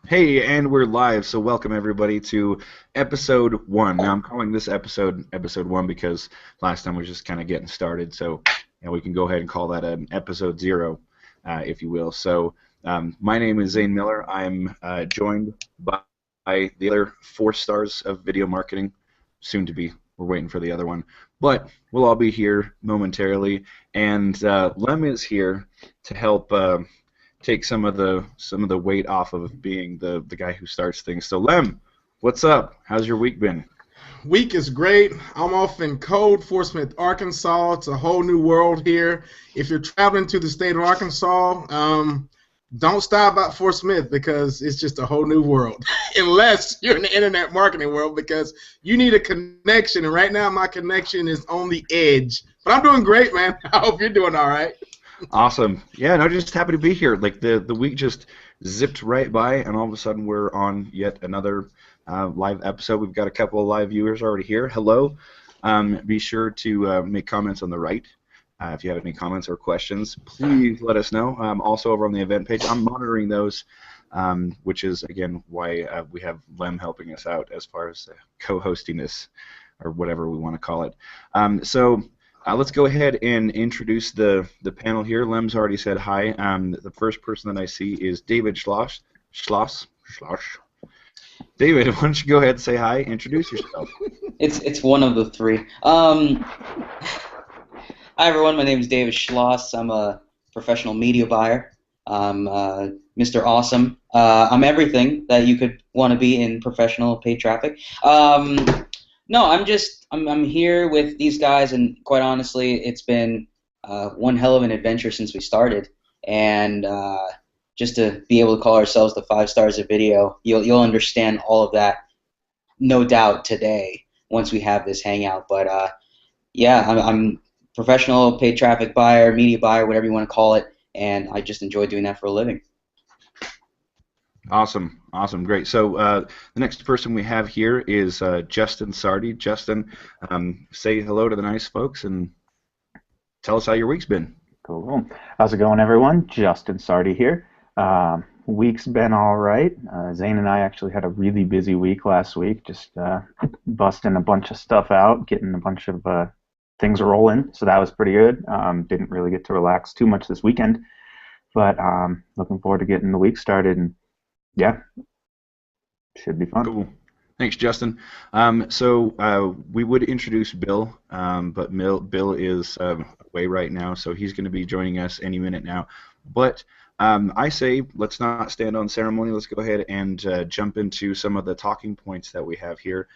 Hey, and we're live, so welcome everybody to episode one. Now I'm calling this episode one because last time was just kind of getting started, so we can go ahead and call that an episode zero, if you will. So my name is Zane Miller. I'm joined by the other four stars of video marketing, soon to be. We're waiting for the other one, but we'll all be here momentarily. And Lem is here to help. Take some of the weight off of being the guy who starts things. So Lem, what's up? How's your week been? Week is great. I'm off in cold Fort Smith, Arkansas. It's a whole new world here. If you're traveling to the state of Arkansas, don't stop at Fort Smith because it's just a whole new world. Unless you're in the internet marketing world because you need a connection. And right now my connection is on the edge. But I'm doing great, man. I hope you're doing all right. Awesome. Yeah, no, just happy to be here. Like the week just zipped right by, and all of a sudden we're on yet another live episode. We've got a couple of live viewers already here. Hello. Be sure to make comments on the right. If you have any comments or questions, please let us know. Also over on the event page, I'm monitoring those, which is again why we have Lem helping us out as far as co-hosting this or whatever we want to call it. So let's go ahead and introduce the panel here. Lem's already said hi. The first person that I see is David Schloss. Schloss. David, why don't you go ahead and say hi, introduce yourself. It's one of the three. Hi everyone, my name is David Schloss. I'm a professional media buyer. I'm Mr. Awesome. I'm everything that you could want to be in professional paid traffic. No, I'm here with these guys, and quite honestly, it's been one hell of an adventure since we started. And just to be able to call ourselves the 5 stars of video, you'll understand all of that, no doubt, today once we have this hangout. But yeah, I'm professional paid traffic buyer, media buyer, whatever you want to call it, and I just enjoy doing that for a living. Awesome, awesome, great. So the next person we have here is Justin Sardi. Justin, say hello to the nice folks and tell us how your week's been. Cool. How's it going, everyone? Justin Sardi here. Week's been all right. Zane and I actually had a really busy week last week, just busting a bunch of stuff out, getting a bunch of things rolling, so that was pretty good. Didn't really get to relax too much this weekend, but looking forward to getting the week started, and yeah, should be fun. Cool. Thanks, Justin. We would introduce Bill, but Bill is away right now, so he's going to be joining us any minute now. But I say let's not stand on ceremony. Let's go ahead and jump into some of the talking points that we have here.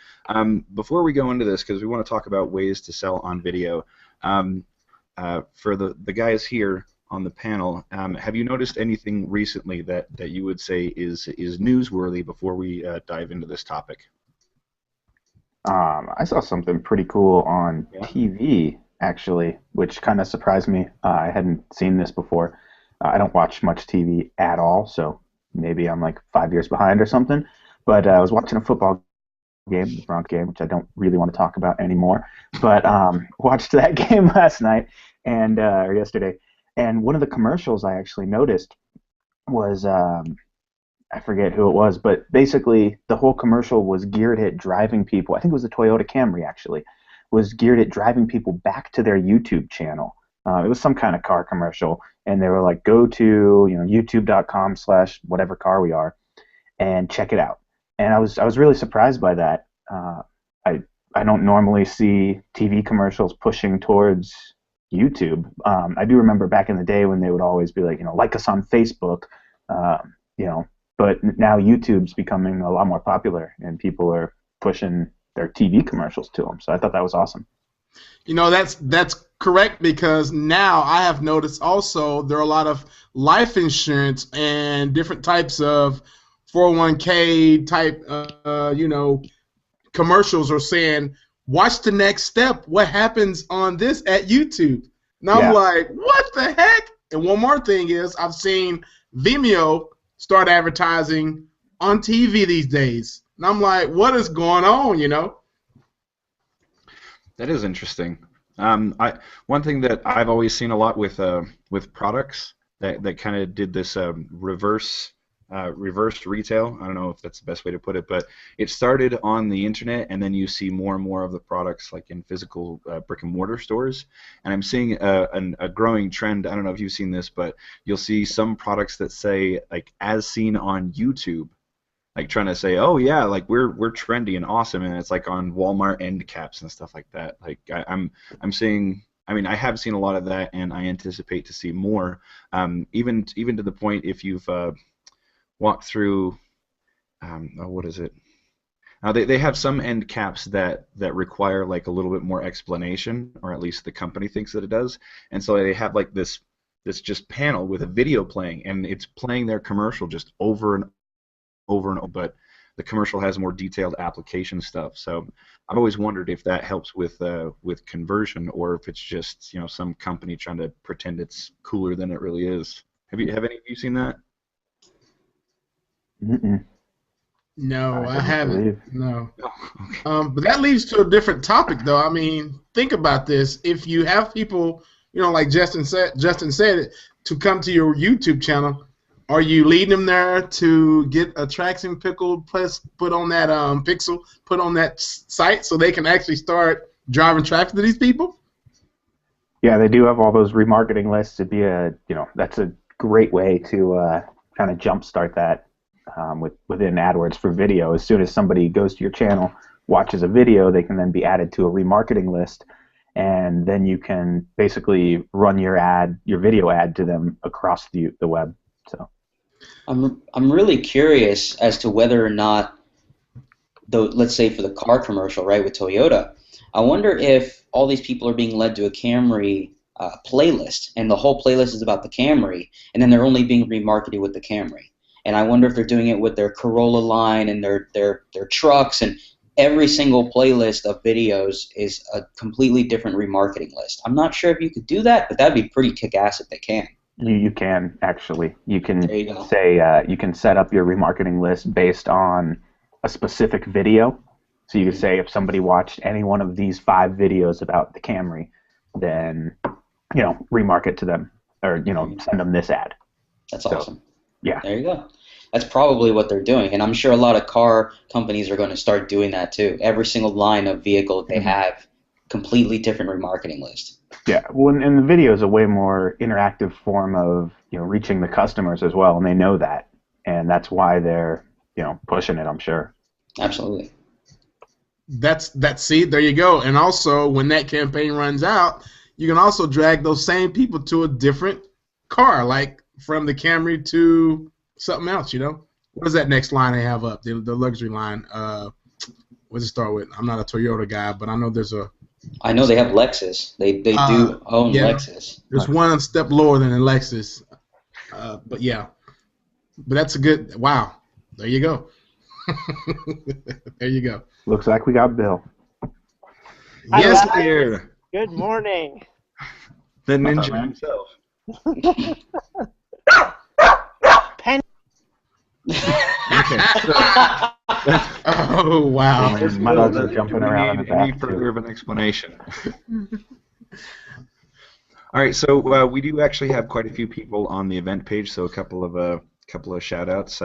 Before we go into this, because we want to talk about ways to sell on video, for the guys here on the panel, have you noticed anything recently that you would say is newsworthy before we dive into this topic? I saw something pretty cool on Yeah. TV, actually, which kind of surprised me. I hadn't seen this before. I don't watch much TV at all, so maybe I'm like 5 years behind or something. But I was watching a football game, the Bronx game, which I don't really want to talk about anymore. But watched that game last night and or yesterday, and one of the commercials I actually noticed was I forget who it was, but basically the whole commercial was geared at driving people. I think it was a Toyota Camry actually, was geared at driving people back to their YouTube channel. It was some kind of car commercial, and they were like, go to youtube.com/ whatever car we are, and check it out. And I was really surprised by that. I don't normally see TV commercials pushing towards YouTube. I do remember back in the day when they would always be like, like us on Facebook, you know. But now YouTube's becoming a lot more popular, and people are pushing their TV commercials to them. So I thought that was awesome. That's correct because now I have noticed also there are a lot of life insurance and different types of 401k type, commercials are saying, watch the next step. What happens on this at YouTube? And I'm Yeah. like, what the heck? And one more thing is I've seen Vimeo start advertising on TV these days. And I'm like, what is going on? That is interesting. One thing that I've always seen a lot with products that kind of did this reverse reverse retail. I don't know if that's the best way to put it, but it started on the internet, and then you see more and more of the products like in physical brick and mortar stores. And I'm seeing a growing trend. I don't know if you've seen this, but you'll see some products that say like as seen on YouTube, like trying to say, oh yeah, like we're trendy and awesome, and it's like on Walmart end caps and stuff like that. Like I'm seeing. I mean, I have seen a lot of that, and I anticipate to see more. Even to the point, if you've walked through, what is it? They have some end caps that require like a little bit more explanation, or at least the company thinks that it does. And so they have like this just panel with a video playing, and it's playing their commercial just over and over and over. But the commercial has more detailed application stuff. So I've always wondered if that helps with conversion, or if it's just some company trying to pretend it's cooler than it really is. Have any of you seen that? Mm-mm. No, I don't haven't. believe. No. Oh, okay. But that leads to a different topic, though. I mean, think about this. If you have people, like Justin said, to come to your YouTube channel, are you leading them there to get a Traction Pickle plus put on that pixel, put on that site, so they can actually start driving traffic to these people? Yeah, they do have all those remarketing lists. It'd be that's a great way to kind of jumpstart that within AdWords for video. As soon as somebody goes to your channel, watches a video, they can then be added to a remarketing list, and then you can basically run your video ad to them across the web. So I'm really curious as to whether or not, let's say for the car commercial, right, with Toyota, I wonder if all these people are being led to a Camry playlist, and the whole playlist is about the Camry, and then they're only being remarketed with the Camry. And I wonder if they're doing it with their Corolla line and their trucks, and every single playlist of videos is a completely different remarketing list. I'm not sure if you could do that, but that'd be pretty kick-ass if they can. you can actually. You can There you go. say you can set up your remarketing list based on a specific video. So you could say if somebody watched any one of these 5 videos about the Camry, then remarket to them, or send them this ad. That's awesome. Yeah. There you go. That's probably what they're doing, and I'm sure a lot of car companies are going to start doing that too. Every single line of vehicle they have, completely different remarketing list. Yeah, well, and the video is a way more interactive form of reaching the customers as well, and they know that, and that's why they're pushing it, I'm sure. Absolutely. See, there you go. And also, when that campaign runs out, you can also drag those same people to a different car, like from the Camry to something else. What is that next line I have up? The luxury line. What does it start with? I'm not a Toyota guy, but I know there's a. I know they have Lexus. They do own Lexus. There's one step lower than a Lexus. But yeah. But that's a good. Wow. There you go. There you go. Looks like we got Bill. Yes, Hello. Here, Good morning. the ninja himself. Penny. Okay, so Oh wow. My dogs are jumping do we around in the need any back, further too. of an explanation. All right, so we do actually have quite a few people on the event page, so a couple of shout outs.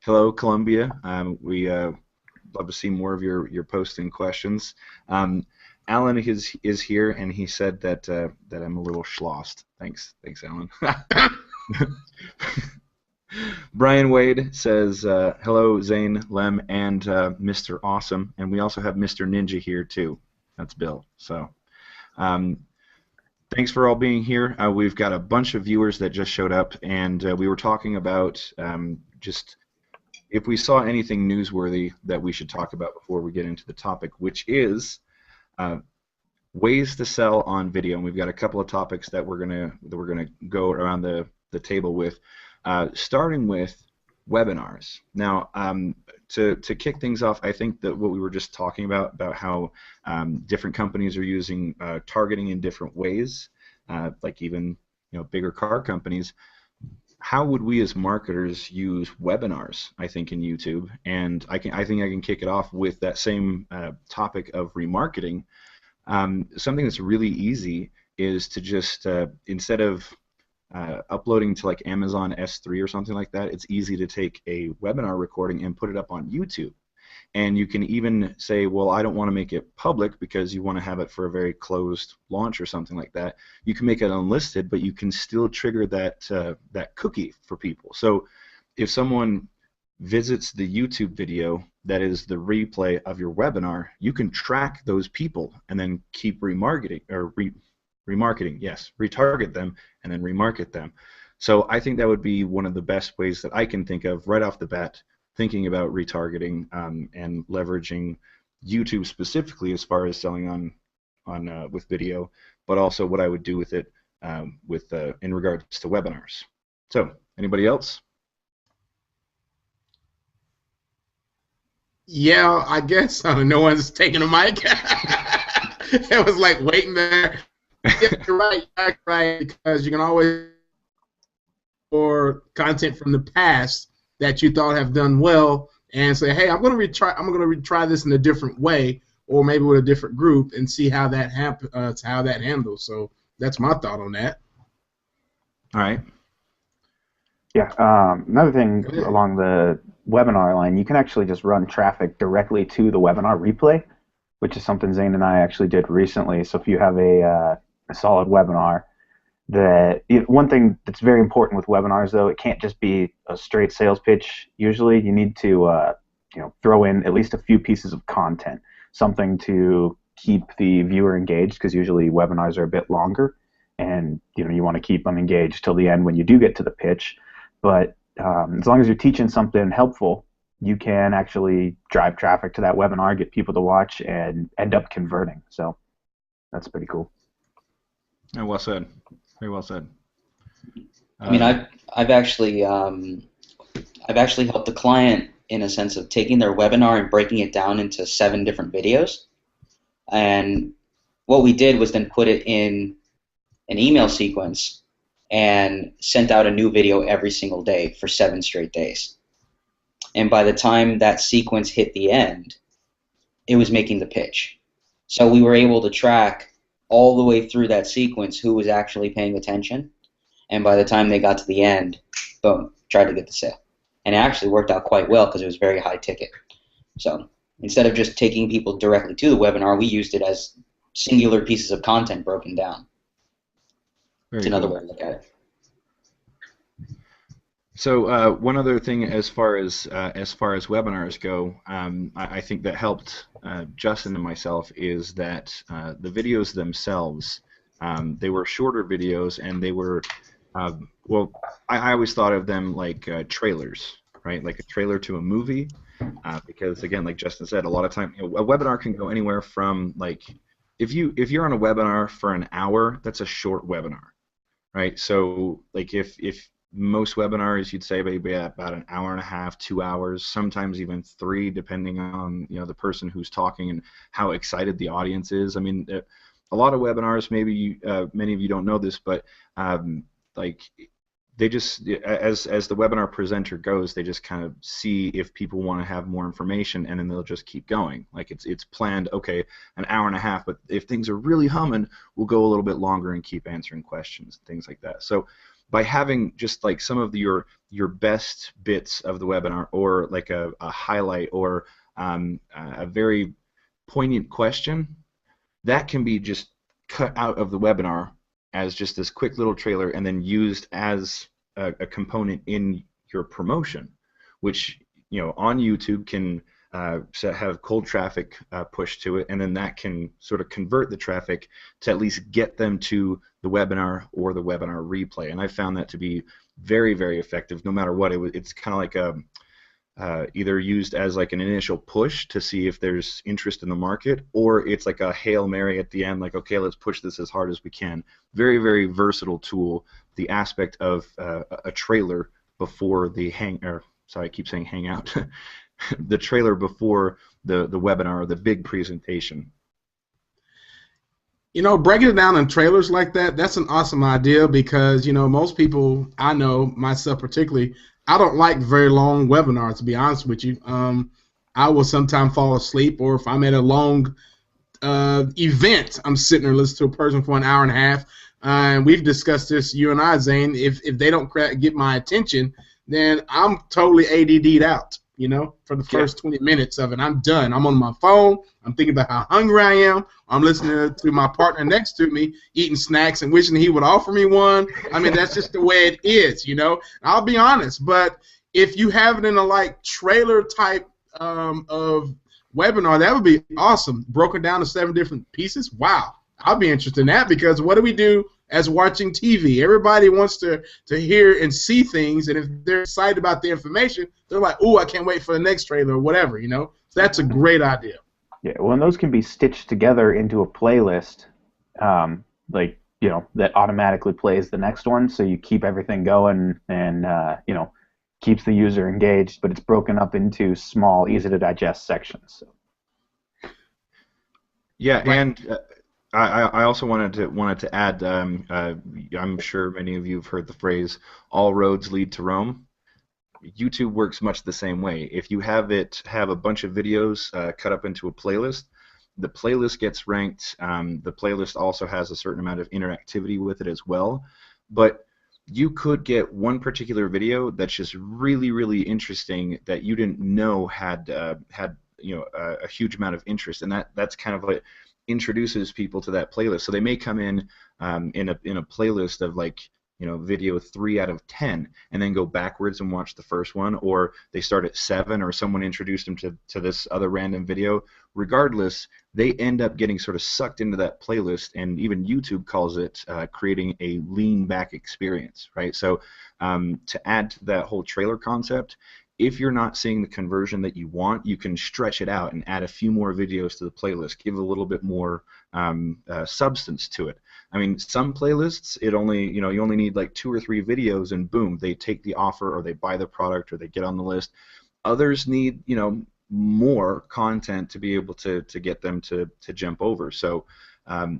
Hello, Columbia. We love to see more of your posts and questions. Alan is here, and he said that I'm a little schlossed. Thanks, Alan. Brian Wade says, hello, Zane, Lem, and Mr. Awesome. And we also have Mr. Ninja here, too. That's Bill. So thanks for all being here. We've got a bunch of viewers that just showed up, and we were talking about just if we saw anything newsworthy that we should talk about before we get into the topic, which is ways to sell on video. And we've got a couple of topics that we're gonna go around the table with. Starting with webinars. Now, to kick things off, I think that what we were just talking about how different companies are using targeting in different ways, like even bigger car companies. How would we as marketers use webinars? I think in YouTube, and I think I can kick it off with that same topic of remarketing. Something that's really easy is to just instead of uploading to like Amazon S3 or something like that, it's easy to take a webinar recording and put it up on YouTube. And you can even say, well, I don't want to make it public because you want to have it for a very closed launch or something like that. You can make it unlisted, but you can still trigger that cookie for people. So if someone visits the YouTube video that is the replay of your webinar, you can track those people and then keep remarketing, or retarget them and then remarket them. So I think that would be one of the best ways that I can think of right off the bat, thinking about retargeting and leveraging YouTube specifically as far as selling on with video, but also what I would do with it in regards to webinars. So anybody else? Yeah, I guess no one's taking a mic. It was like waiting there. Yeah, you're right, because you can always for content from the past that you thought have done well, and say, hey, I'm going to retry this in a different way, or maybe with a different group, and see how that handles. So that's my thought on that. All right. Yeah. Another thing along the webinar line, you can actually just run traffic directly to the webinar replay, which is something Zane and I actually did recently. So if you have a solid webinar, one thing that's very important with webinars, though, it can't just be a straight sales pitch. Usually, you need to throw in at least a few pieces of content, something to keep the viewer engaged, because usually webinars are a bit longer, and you want to keep them engaged till the end when you do get to the pitch. But as long as you're teaching something helpful, you can actually drive traffic to that webinar, get people to watch, and end up converting. So that's pretty cool. Oh, well said. Very well said. I mean, I've actually helped the client in a sense of taking their webinar and breaking it down into 7 different videos. And what we did was then put it in an email sequence and sent out a new video every single day for 7 straight days. And by the time that sequence hit the end, it was making the pitch. So we were able to track all the way through that sequence who was actually paying attention, and by the time they got to the end, boom, tried to get the sale. And it actually worked out quite well because it was very high ticket. So instead of just taking people directly to the webinar, we used it as singular pieces of content broken down. It's another way to look at it. So one other thing, as far as webinars go, I think that helped Justin and myself is that the videos themselves, they were shorter videos, and they were well, I always thought of them like trailers, right? Like a trailer to a movie, because again, like Justin said, a lot of time a webinar can go anywhere from like if you're on a webinar for an hour, that's a short webinar, right? So like if most webinars, you'd say maybe about an hour and a half, 2 hours, sometimes even 3, depending on the person who's talking and how excited the audience is. I mean, a lot of webinars, maybe many of you don't know this, but like they just, as the webinar presenter goes, they just kind of see if people want to have more information, and then they'll just keep going. Like it's planned, okay, an hour and a half, but if things are really humming, we'll go a little bit longer and keep answering questions, things like that. So by having just like some of your best bits of the webinar, or like a highlight, or a very poignant question, that can be just cut out of the webinar as just this quick little trailer, and then used as a component in your promotion, which on YouTube can have cold traffic pushed to it, and then that can sort of convert the traffic to at least get them to the webinar or the webinar replay. And I found that to be very, very effective. No matter what, it's kind of like either used as like an initial push to see if there's interest in the market, or it's like a Hail Mary at the end, like, okay, let's push this as hard as we can. Very, very versatile tool. The aspect of a trailer before the sorry, I keep saying hangout. The trailer before the webinar or the big presentation. Breaking it down in trailers like that, that's an awesome idea, because, most people, I know, myself particularly, I don't like very long webinars, to be honest with you. I will sometimes fall asleep, or if I'm at a long event, I'm sitting there listening to a person for an hour and a half. and we've discussed this, you and I, Zane. If they don't get my attention, then I'm totally ADD'd out. You know, for the first 20 minutes of it, I'm done. I'm on my phone. I'm thinking about how hungry I am. I'm listening to my partner next to me eating snacks and wishing he would offer me one. I mean, that's just the way it is, you know. I'll be honest, but if you have it in a like trailer type of webinar, that would be awesome. Broken down to 7 different pieces. Wow, I'll be interested in that, because what do we do as watching TV? Everybody wants to hear and see things, and if they're excited about the information, they're like, "Ooh, I can't wait for the next trailer," or whatever, you know. So that's a great idea. Yeah, well, and those can be stitched together into a playlist, like, you know, that automatically plays the next one, so you keep everything going and, you know, keeps the user engaged, but it's broken up into small, easy-to-digest sections. So. Yeah, right. And I also wanted to add, I'm sure many of you have heard the phrase, all roads lead to Rome. YouTube works much the same way. If you have a bunch of videos cut up into a playlist, the playlist gets ranked. The playlist also has a certain amount of interactivity with it as well. But you could get one particular video that's just really, really interesting that you didn't know had you know, a huge amount of interest, and that's kind of what introduces people to that playlist. So they may come in in a playlist of, like, you know, video 3 out of 10, and then go backwards and watch the first one, or they start at 7, or someone introduced them to this other random video. Regardless, they end up getting sort of sucked into that playlist, and even YouTube calls it creating a lean back experience, right? So to add to that whole trailer concept, if you're not seeing the conversion that you want, you can stretch it out and add a few more videos to the playlist, give a little bit more substance to it. I mean, some playlists, you only need like 2 or 3 videos, and boom, they take the offer, or they buy the product, or they get on the list. Others need, you know, more content to be able to get them to jump over. So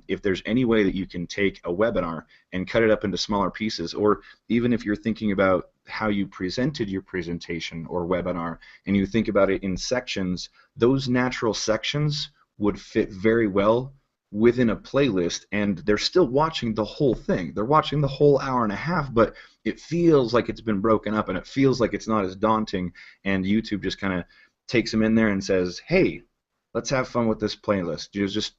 if there's any way that you can take a webinar and cut it up into smaller pieces, or even if you're thinking about how you presented your presentation or webinar, and you think about it in sections, those natural sections would fit very well within a playlist, and they're still watching the whole thing. They're watching the whole hour and a half, but it feels like it's been broken up, and it feels like it's not as daunting, and YouTube just kind of takes them in there and says, hey, let's have fun with this playlist.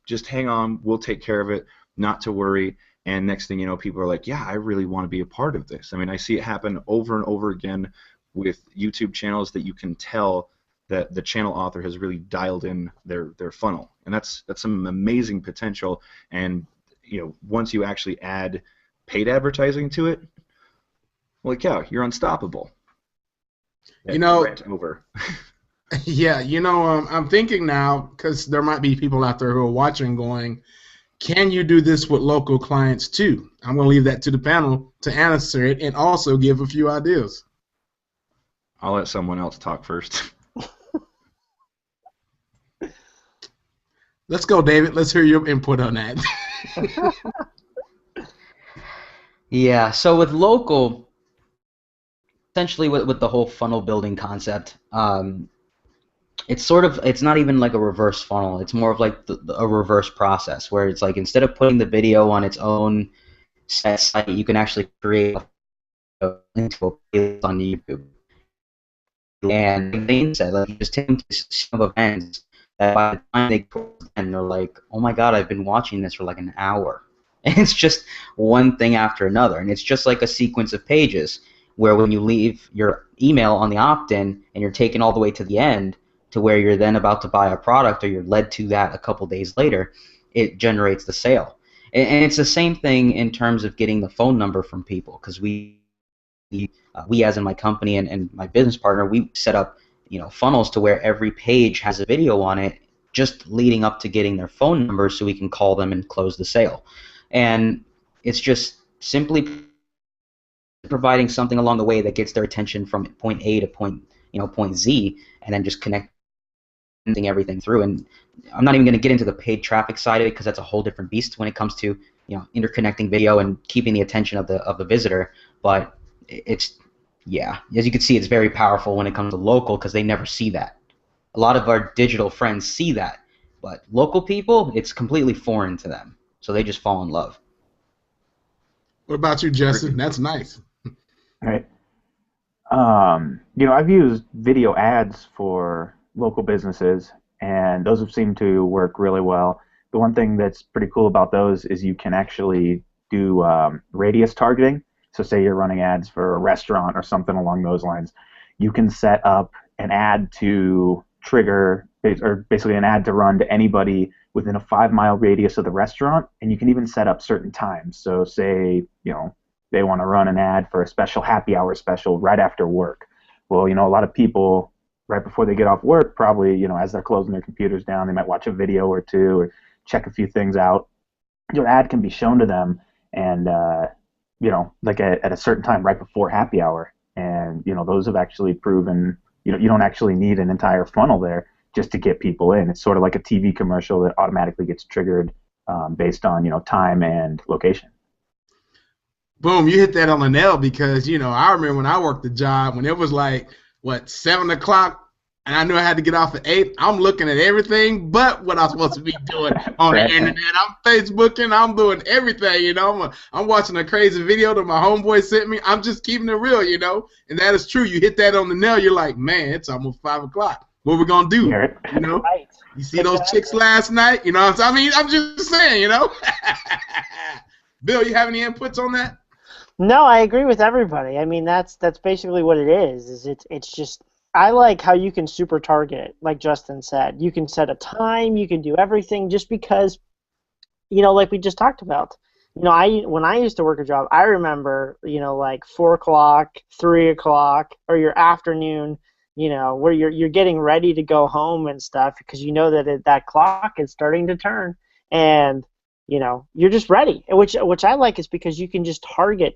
Just hang on, we'll take care of it, not to worry. And next thing you know, people are like, yeah, I really want to be a part of this. I mean, I see it happen over and over again with YouTube channels that you can tell that the channel author has really dialed in their funnel. And that's some amazing potential. And, you know, once you actually add paid advertising to it, holy cow, you're unstoppable. You know, over. Yeah, you know, I'm thinking now, because there might be people out there who are watching going, can you do this with local clients too? I'm going to leave that to the panel to answer it and also give a few ideas. I'll let someone else talk first. Let's go, David. Let's hear your input on that. Yeah, so with local, essentially with the whole funnel building concept, it's not even like a reverse funnel. It's more of like a reverse process, where it's like, instead of putting the video on its own set site, you can actually create a link to a playlist on YouTube. And like Zane said, like, you just take them to some events that by the time they go in, they're like, oh my god, I've been watching this for like an hour. And it's just one thing after another. And it's just like a sequence of pages where when you leave your email on the opt-in and you're taken all the way to the end, to where you're then about to buy a product, or you're led to that a couple days later, it generates the sale. And it's the same thing in terms of getting the phone number from people, because we as in my company and my business partner, we set up, you know, funnels to where every page has a video on it, just leading up to getting their phone number, so we can call them and close the sale. And it's just simply providing something along the way that gets their attention from point A to point Z, and then just connecting everything through. And I'm not even going to get into the paid traffic side of it, because that's a whole different beast when it comes to, you know, interconnecting video and keeping the attention of the visitor. But it's, yeah, as you can see, it's very powerful when it comes to local, because they never see that. A lot of our digital friends see that, but local people, it's completely foreign to them, so they just fall in love. What about you, Justin? That's nice. Right. I've used video ads for local businesses, and those have seemed to work really well. The one thing that's pretty cool about those is you can actually do radius targeting. So say you're running ads for a restaurant or something along those lines, you can set up an ad to trigger, or basically an ad to run to anybody within a 5-mile radius of the restaurant, and you can even set up certain times. So say, they want to run an ad for a special happy hour special right after work. Well, a lot of people right before they get off work, probably, as they're closing their computers down, they might watch a video or two or check a few things out. Your ad can be shown to them, and like at a certain time right before happy hour. And those have actually proven you don't actually need an entire funnel there just to get people in. It's sort of like a TV commercial that automatically gets triggered based on time and location. Boom, you hit that on the nail because, I remember when I worked the job, when it was like, 7 o'clock, and I knew I had to get off at 8, I'm looking at everything but what I'm supposed to be doing on the internet. I'm Facebooking, I'm doing everything, I'm watching a crazy video that my homeboy sent me. I'm just keeping it real, and that is true. You hit that on the nail, you're like, man, it's almost 5 o'clock. What are we going to do, Right. You see those chicks last night, I'm just saying, Bill, you have any inputs on that? No, I agree with everybody. I mean, that's basically what it is. It's just I like how you can super target it, like Justin said. You can set a time, you can do everything just because, like we just talked about. When I used to work a job, I remember, like 4 o'clock, 3 o'clock, or your afternoon, where you're getting ready to go home and stuff because you know that that clock is starting to turn, and you're just ready, which I like is because you can just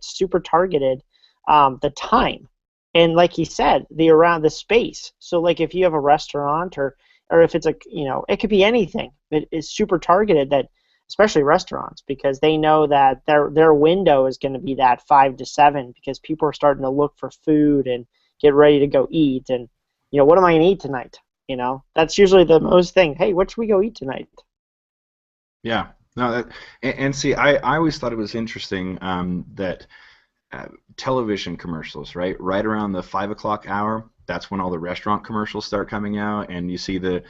super targeted the time, and like he said, around the space. So like if you have a restaurant or if it's it could be anything. It is super targeted, that especially restaurants, because they know that their window is going to be that 5 to 7 because people are starting to look for food and get ready to go eat, and what am I going to eat tonight? That's usually the most thing. Hey, what should we go eat tonight? Yeah. No, and see, I always thought it was interesting that television commercials, right around the 5 o'clock hour, that's when all the restaurant commercials start coming out, and you see the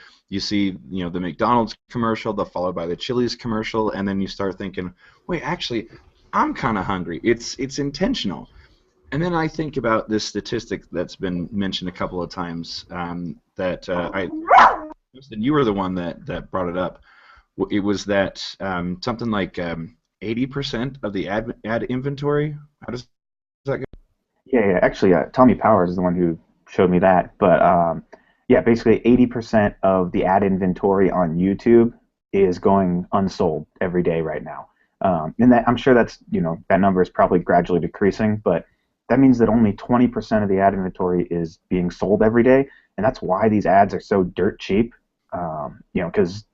McDonald's commercial, followed by the Chili's commercial, and then you start thinking, wait, actually, I'm kind of hungry. It's intentional. And then I think about this statistic that's been mentioned a couple of times Justin, you were the one that brought it up. It was that something like 80% of the ad inventory. How does that go? Yeah. Actually, Tommy Powers is the one who showed me that. But basically 80% of the ad inventory on YouTube is going unsold every day right now. And I'm sure that's that number is probably gradually decreasing, but that means that only 20% of the ad inventory is being sold every day, and that's why these ads are so dirt cheap. Because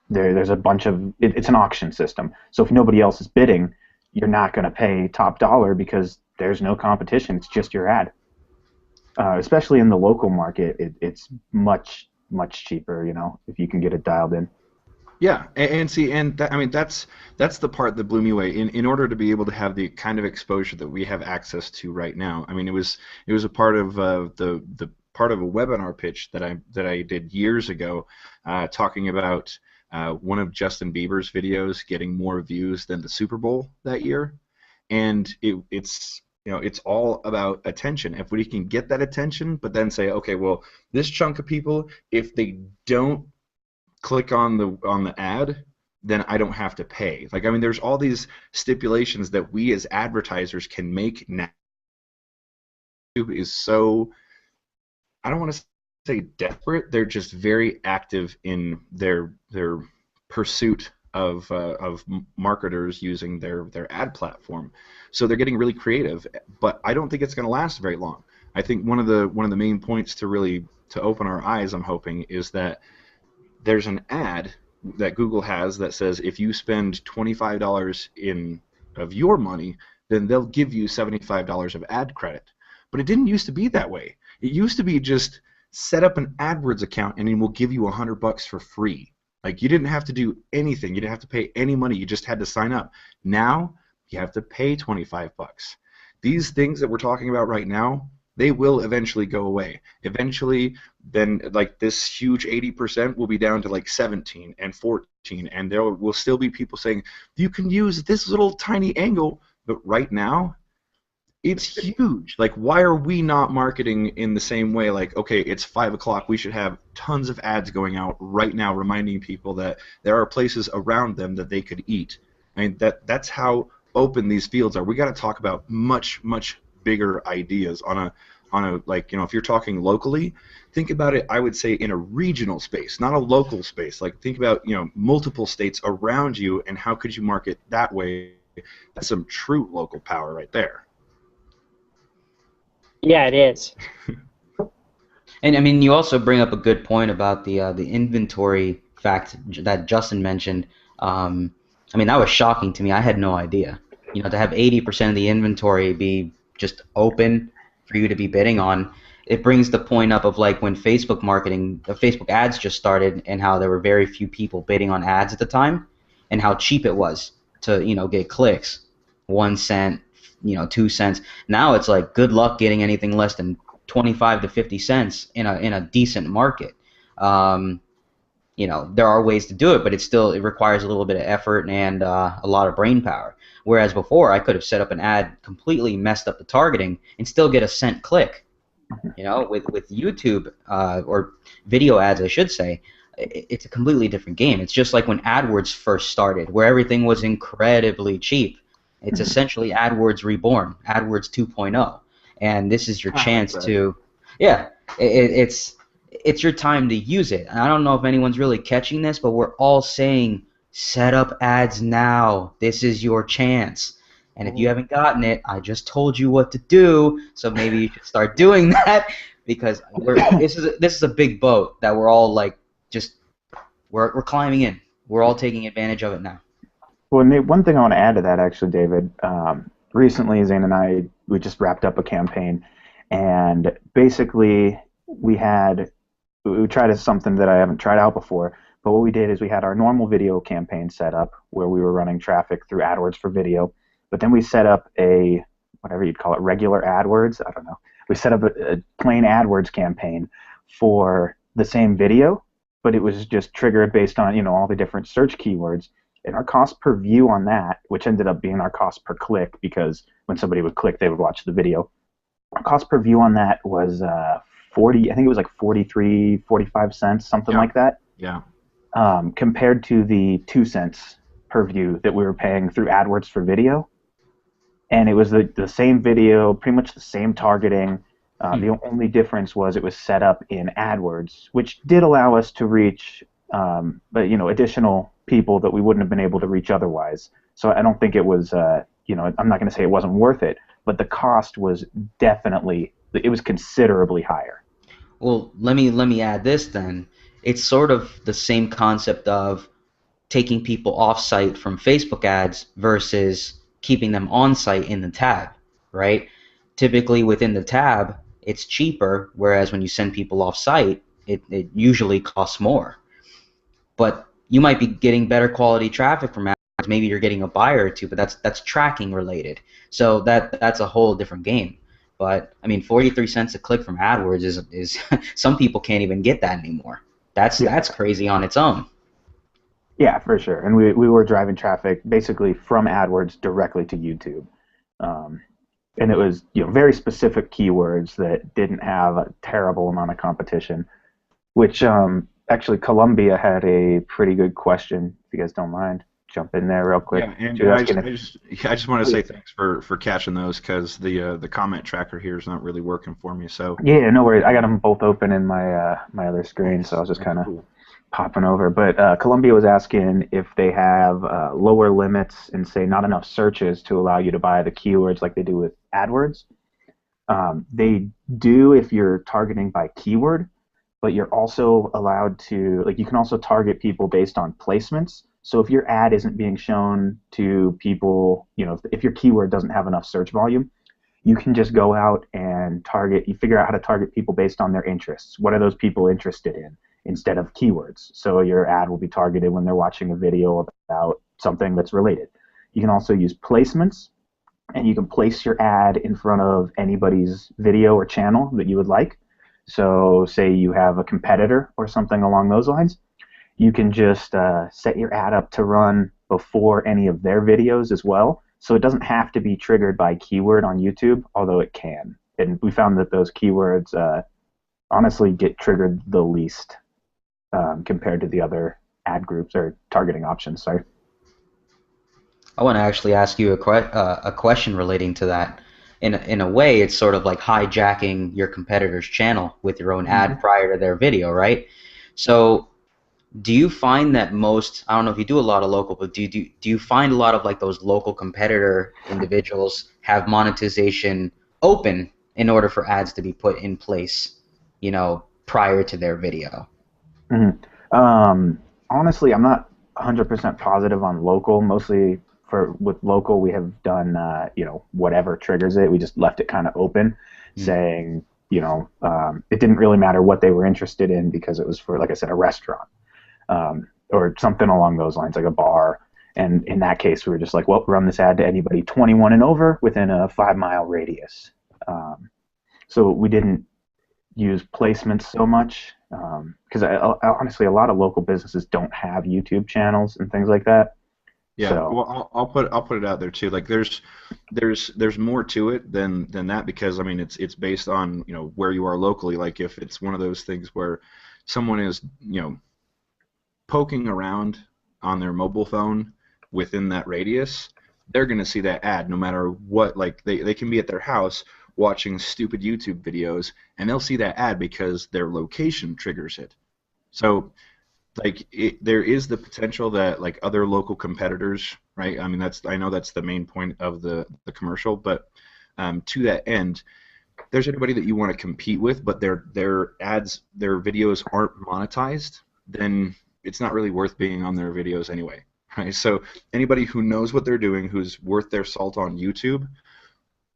there's a bunch of it's an auction system. So if nobody else is bidding, you're not going to pay top dollar because there's no competition. It's just your ad. Especially in the local market, it's much cheaper. If you can get it dialed in. Yeah, and see, and that's the part that blew me away. In order to be able to have the kind of exposure that we have access to right now, it was a part of the part of a webinar pitch that I did years ago, talking about one of Justin Bieber's videos getting more views than the Super Bowl that year, and it's all about attention. If we can get that attention, but then say, okay, well, this chunk of people, if they don't click on the ad, then I don't have to pay. There's all these stipulations that we as advertisers can make now. YouTube is so, I don't want to say desperate, they're just very active in their pursuit of marketers using their ad platform. So they're getting really creative, but I don't think it's going to last very long. I think one of the main points to open our eyes, I'm hoping, is that there's an ad that Google has that says if you spend $25 of your money, then they'll give you $75 of ad credit. But it didn't used to be that way. It used to be just set up an AdWords account and it will give you $100 for free. You didn't have to do anything. You didn't have to pay any money. You just had to sign up. Now you have to pay $25. These things that we're talking about right now, they will eventually go away. Eventually, then like this huge 80% will be down to like 17 and 14, and there will still be people saying you can use this little tiny angle, but right now it's huge. Like, why are we not marketing in the same way? Like, okay, it's 5 o'clock. We should have tons of ads going out right now reminding people that there are places around them that they could eat. I mean, that's how open these fields are. We got to talk about much, much bigger ideas on a like, if you're talking locally, think about it, I would say, in a regional space, not a local space. Like, think about, multiple states around you, and how could you market that way? That's some true local power right there. Yeah, it is. And I mean, you also bring up a good point about the inventory fact that Justin mentioned. I mean, that was shocking to me. I had no idea. To have 80% of the inventory be just open for you to be bidding on, it brings the point up of like when Facebook marketing, the Facebook ads just started, and how there were very few people bidding on ads at the time, and how cheap it was to get clicks, 1 cent, 2 cents. Now it's like good luck getting anything less than 25 to 50 cents in a decent market. There are ways to do it, but it requires a little bit of effort and a lot of brain power. Whereas before, I could have set up an ad, completely messed up the targeting, and still get a cent click. With YouTube or video ads, I should say, it's a completely different game. It's just like when AdWords first started, where everything was incredibly cheap. It's essentially AdWords reborn, AdWords 2.0, and this is your chance to, it's your time to use it. And I don't know if anyone's really catching this, but we're all saying, set up ads now. This is your chance. And if you haven't gotten it, I just told you what to do, so maybe you should start doing that, because this is a big boat that we're all like we're climbing in. We're all taking advantage of it now. Well, Nate, one thing I want to add to that, actually, David. Recently, Zane and I, we just wrapped up a campaign, and basically we tried something that I haven't tried out before. But what we did is we had our normal video campaign set up where we were running traffic through AdWords for video, but then we set up a, whatever you'd call it, regular AdWords, I don't know. We set up a plain AdWords campaign for the same video, but it was just triggered based on, all the different search keywords. And our cost per view on that, which ended up being our cost per click, because when somebody would click, they would watch the video. Our cost per view on that was 40, I think it was like 43, 45 cents, something like that. Yeah. Compared to the 2 cents per view that we were paying through AdWords for video. And it was the same video, pretty much the same targeting. The only difference was it was set up in AdWords, which did allow us to reach additional people that we wouldn't have been able to reach otherwise. So I don't think it was, I'm not going to say it wasn't worth it, but the cost was it was considerably higher. Well, let me add this then. It's sort of the same concept of taking people off-site from Facebook ads versus keeping them on-site in the tab, right? Typically within the tab, it's cheaper, whereas when you send people off-site, it usually costs more. But you might be getting better quality traffic from ads. Maybe you're getting a buyer or two, but that's tracking related. So that's a whole different game. But I mean, 43 cents a click from AdWords is some people can't even get that anymore. That's crazy on its own. Yeah, for sure. And we were driving traffic basically from AdWords directly to YouTube. And it was very specific keywords that didn't have a terrible amount of competition, which actually Columbia had a pretty good question, if you guys don't mind. Jump in there real quick. Yeah, and I just want to say thanks for catching those, because the comment tracker here is not really working for me. So yeah, no worries. I got them both open in my my other screen, so I was just kind of popping over. But Columbia was asking if they have lower limits and say not enough searches to allow you to buy the keywords like they do with AdWords. They do if you're targeting by keyword, but you're also allowed to, you can also target people based on placements. So if your ad isn't being shown to people, if your keyword doesn't have enough search volume, you can just go out and you figure out how to target people based on their interests. What are those people interested in instead of keywords? So your ad will be targeted when they're watching a video about something that's related. You can also use placements, and you can place your ad in front of anybody's video or channel that you would like. So say you have a competitor or something along those lines, you can just set your ad up to run before any of their videos as well. So it doesn't have to be triggered by keyword on YouTube, although it can. And we found that those keywords honestly get triggered the least compared to the other ad groups or targeting options. Sorry. I want to actually ask you a question relating to that. In a way, it's sort of like hijacking your competitor's channel with your own ad prior to their video, right? So do you find that most, I don't know if you do a lot of local, but do you find a lot of like those local competitor individuals have monetization open in order for ads to be put in place, you know, prior to their video? Honestly, I'm not 100% positive on local. Mostly with local, we have done, you know, whatever triggers it. We just left it kind of open, saying, you know, it didn't really matter what they were interested in because it was for, like I said, a restaurant or something along those lines, like a bar. And in that case, we were just like, well, run this ad to anybody 21 and over within a 5-mile radius. So we didn't use placements so much because honestly, a lot of local businesses don't have YouTube channels and things like that. Yeah, So, well, I'll put it out there too. Like, there's more to it than that, because I mean, it's based on, you know, where you are locally. Like, if it's one of those things where someone is, you know, poking around on their mobile phone within that radius, they're gonna see that ad no matter what. Like, they can be at their house watching stupid YouTube videos, and they'll see that ad because their location triggers it. So, like, there is the potential that, like, other local competitors, right? I mean, I know that's the main point of the commercial, but to that end, if there's anybody that you want to compete with, but their ads, their videos aren't monetized, then it's not really worth being on their videos anyway, right? So anybody who knows what they're doing, who's worth their salt on YouTube,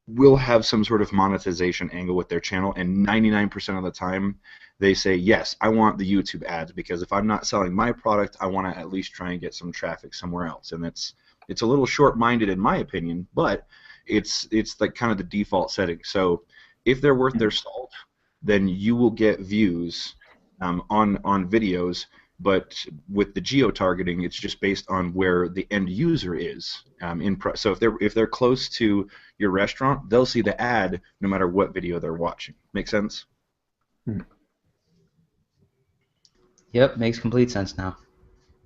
will have some sort of monetization angle with their channel, and 99% of the time they say, yes, I want the YouTube ads, because if I'm not selling my product, I want to at least try and get some traffic somewhere else. And it's a little short-minded in my opinion, but it's like kind of the default setting. So if they're worth their salt, then you will get views on videos. But with the geo-targeting, it's just based on where the end user is. So if they're close to your restaurant, they'll see the ad no matter what video they're watching. Make sense? Yep, makes complete sense now.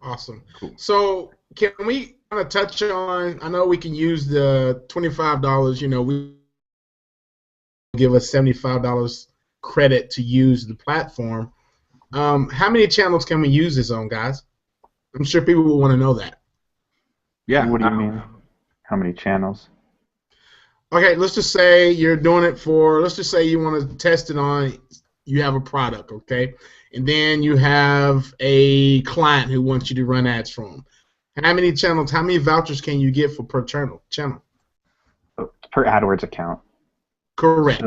Awesome. Cool. So can we kind of touch on, I know we can use the $25, you know, we give us $75 credit to use the platform. How many channels can we use this on, guys? I'm sure people will want to know that. Yeah. what do you mean? How many channels? Okay, let's just say you're doing it for, let's just say you want to test it on, you have a product, okay? And then you have a client who wants you to run ads for them. How many channels, how many vouchers can you get for per channel? Per AdWords account. Correct.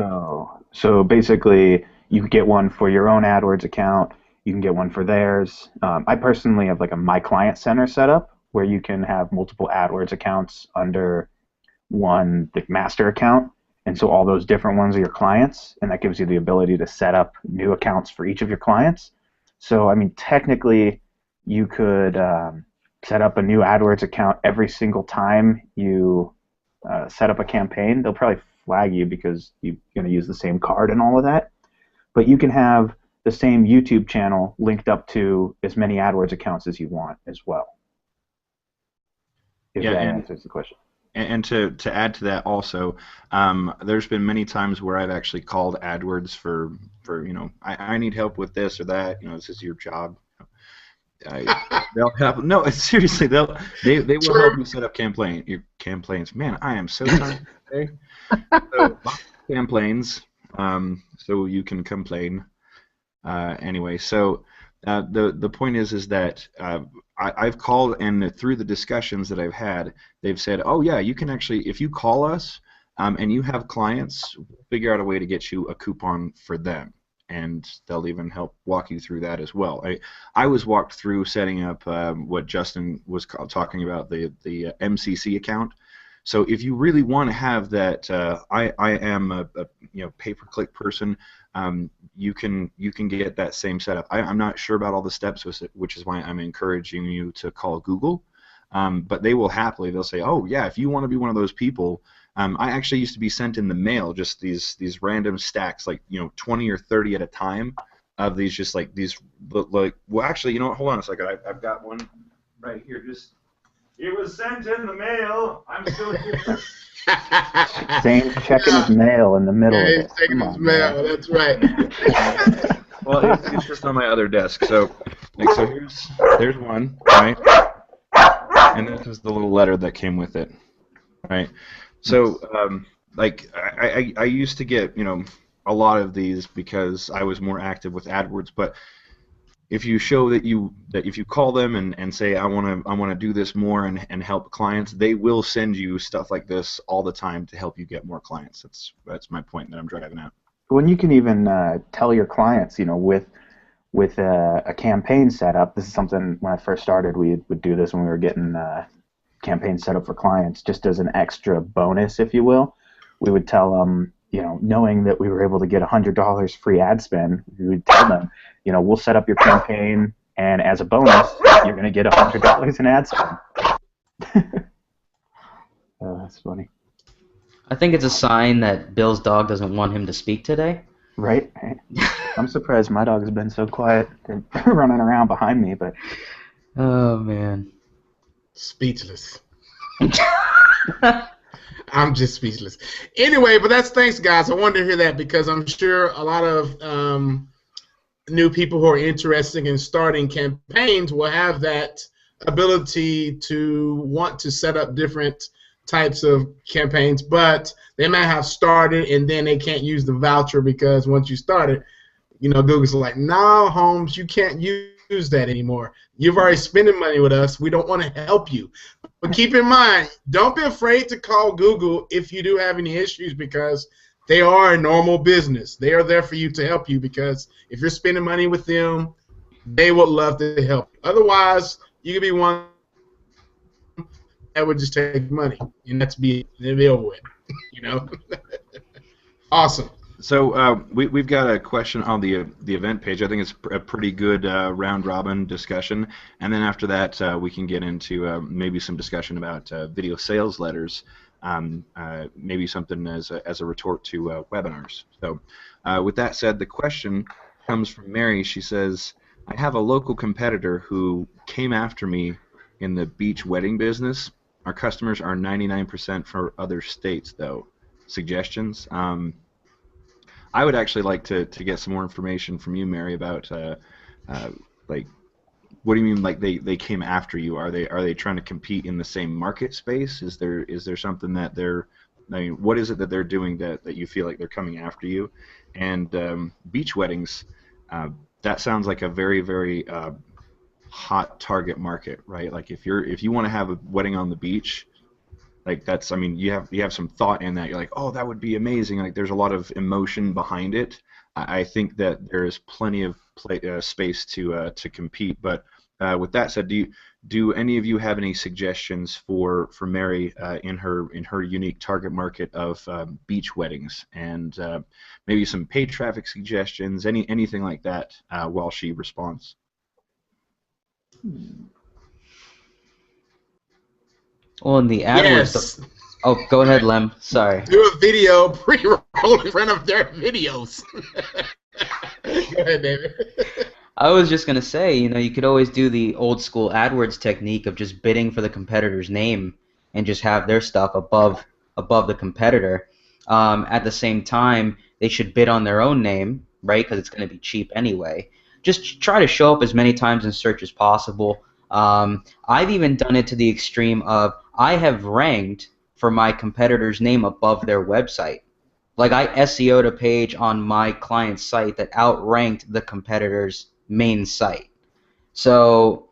So basically, you can get one for your own AdWords account. You can get one for theirs. I personally have like a My Client Center set up where you can have multiple AdWords accounts under one master account. And so all those different ones are your clients, and that gives you the ability to set up new accounts for each of your clients. So, I mean, technically, you could set up a new AdWords account every single time you set up a campaign. They'll probably flag you because you're going to use the same card and all of that. But you can have the same YouTube channel linked up to as many AdWords accounts as you want as well. If that answers the question. And to add to that also, there's been many times where I've actually called AdWords for you know, I need help with this or that. You know, this is your job. They'll help. No, seriously, they will help you set up your campaigns. Man, I am so tired today. So, campaigns, so you can complain. Anyway, so the point is that I've called, and through the discussions that I've had, they've said, oh yeah, you can actually, if you call us and you have clients, we'll figure out a way to get you a coupon for them. and they'll even help walk you through that as well. I was walked through setting up what Justin was talking about, the MCC account. So if you really want to have that, I am a pay-per-click person. You can get that same setup. I'm not sure about all the steps, which is why I'm encouraging you to call Google. But they will happily. They'll say, oh yeah, if you want to be one of those people. I actually used to be sent in the mail just these random stacks, like 20 or 30 at a time, of these just like these like. Well, actually, you know what? Hold on a second. I've got one right here. Just it was sent in the mail. I'm still here. Same checking his mail in the middle of it. Checking his mail. That's right. Well, it's just on my other desk. So there's one, right? And this is the little letter that came with it, right? So, I used to get, a lot of these because I was more active with AdWords. But if you show that if you call them and say I want to do this more and help clients, they will send you stuff like this all the time to help you get more clients. That's my point that I'm driving at. When you can even tell your clients, with a campaign set up. This is something when I first started, we would do this when we were getting campaigns set up for clients, just as an extra bonus, if you will. We would tell them, knowing that we were able to get $100 free ad spend, we would tell them, we'll set up your campaign, and as a bonus, you're going to get $100 in ad spend. Oh, that's funny. I think it's a sign that Bill's dog doesn't want him to speak today. Right? I'm surprised my dog has been so quiet. They're running around behind me, but... Oh, man. Speechless. I'm just speechless. Anyway, but thanks, guys. I wanted to hear that because I'm sure a lot of new people who are interested in starting campaigns will have that ability to want to set up different types of campaigns, but they might have started and then they can't use the voucher because once you started, Google's like, no, Holmes, you can't use that anymore. You've already spending money with us. We don't want to help you. But keep in mind, don't be afraid to call Google if you do have any issues because they are a normal business. They are there for you to help you because if you're spending money with them, they would love to help you. Otherwise, you could be one that would just take money, and that's be over with, Awesome. So we've got a question on the event page. I think it's a pretty good round robin discussion, and then after that we can get into maybe some discussion about video sales letters, maybe something as a retort to webinars. So with that said, the question comes from Mary. She says, I have a local competitor who came after me in the beach wedding business. Our customers are 99% for other states, though. Suggestions? I would actually like to get some more information from you, Mary, about like, what do you mean? Like they came after you? Are they trying to compete in the same market space? Is there something that they're? I mean, what is it that they're doing that you feel like they're coming after you? And beach weddings, that sounds like a very very hot target market, right? Like if you want to have a wedding on the beach. Like that's, I mean, you have some thought in that. You're like, oh, that would be amazing. Like there's a lot of emotion behind it. I think that there is plenty of space to compete. But with that said, do any of you have any suggestions for Mary in her unique target market of beach weddings and maybe some paid traffic suggestions, anything like that while she responds? Well, in the AdWords. Yes. Oh, go ahead, Lem. Sorry. Do a video pre-roll in front of their videos. Go ahead, David. I was just gonna say, you could always do the old school AdWords technique of just bidding for the competitor's name and just have their stuff above the competitor. At the same time, they should bid on their own name, right? Because it's going to be cheap anyway. Just try to show up as many times in search as possible. I've even done it to the extreme of I have ranked for my competitor's name above their website. Like I SEO'd a page on my client's site that outranked the competitor's main site. So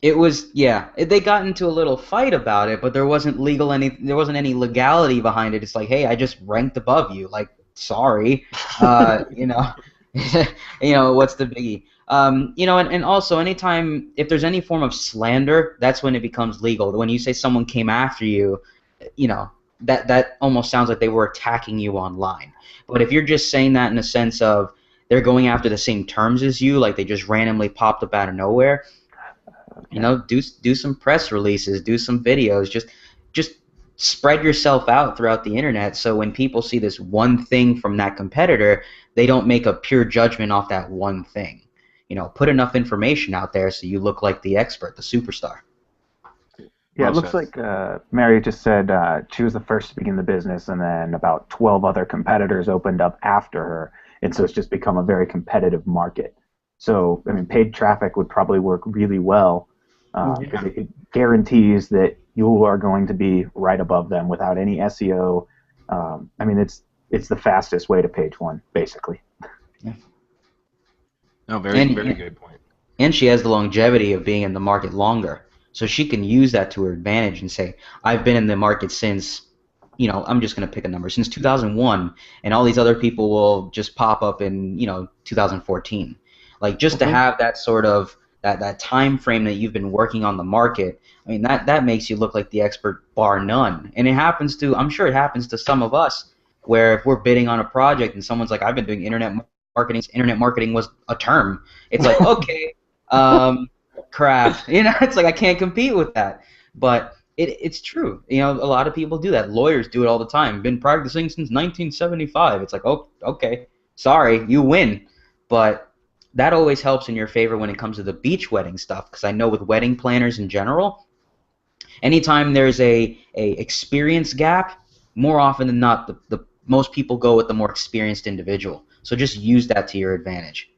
it was, they got into a little fight about it, but there wasn't any legality behind it. It's like, hey, I just ranked above you. Like, sorry, You know, what's the biggie? You know, and also anytime if there's any form of slander, that's when it becomes legal. When you say someone came after you, you know, that almost sounds like they were attacking you online. But if you're just saying that in the sense of they're going after the same terms as you, like they just randomly popped up out of nowhere, you know, do some press releases, do some videos, just spread yourself out throughout the internet so when people see this one thing from that competitor, they don't make a pure judgment off that one thing. You know, put enough information out there so you look like the expert, the superstar. Yeah, Well it looks said. like Mary just said she was the first to begin the business, and then about 12 other competitors opened up after her, and so it's just become a very competitive market. So, I mean, paid traffic would probably work really well because it guarantees that you are going to be right above them without any SEO. I mean, it's the fastest way to page one, basically. Yeah. No, very very good point. And she has the longevity of being in the market longer. So she can use that to her advantage and say, I've been in the market since, you know, I'm just going to pick a number, since 2001, and all these other people will just pop up in, you know, 2014. Like, just to have that sort of, that time frame that you've been working on the market, I mean, that makes you look like the expert bar none. And it happens to, I'm sure it happens to some of us, where if we're bidding on a project and someone's like, I've been doing internet marketing was a term. It's like, okay, crap. You know, it's like I can't compete with that. But it's true. You know, a lot of people do that. Lawyers do it all the time. Been practicing since 1975. It's like, oh, okay, sorry, you win. But that always helps in your favor when it comes to the beach wedding stuff, because I know with wedding planners in general, anytime there's a experience gap, more often than not, the most people go with the more experienced individual. So just use that to your advantage.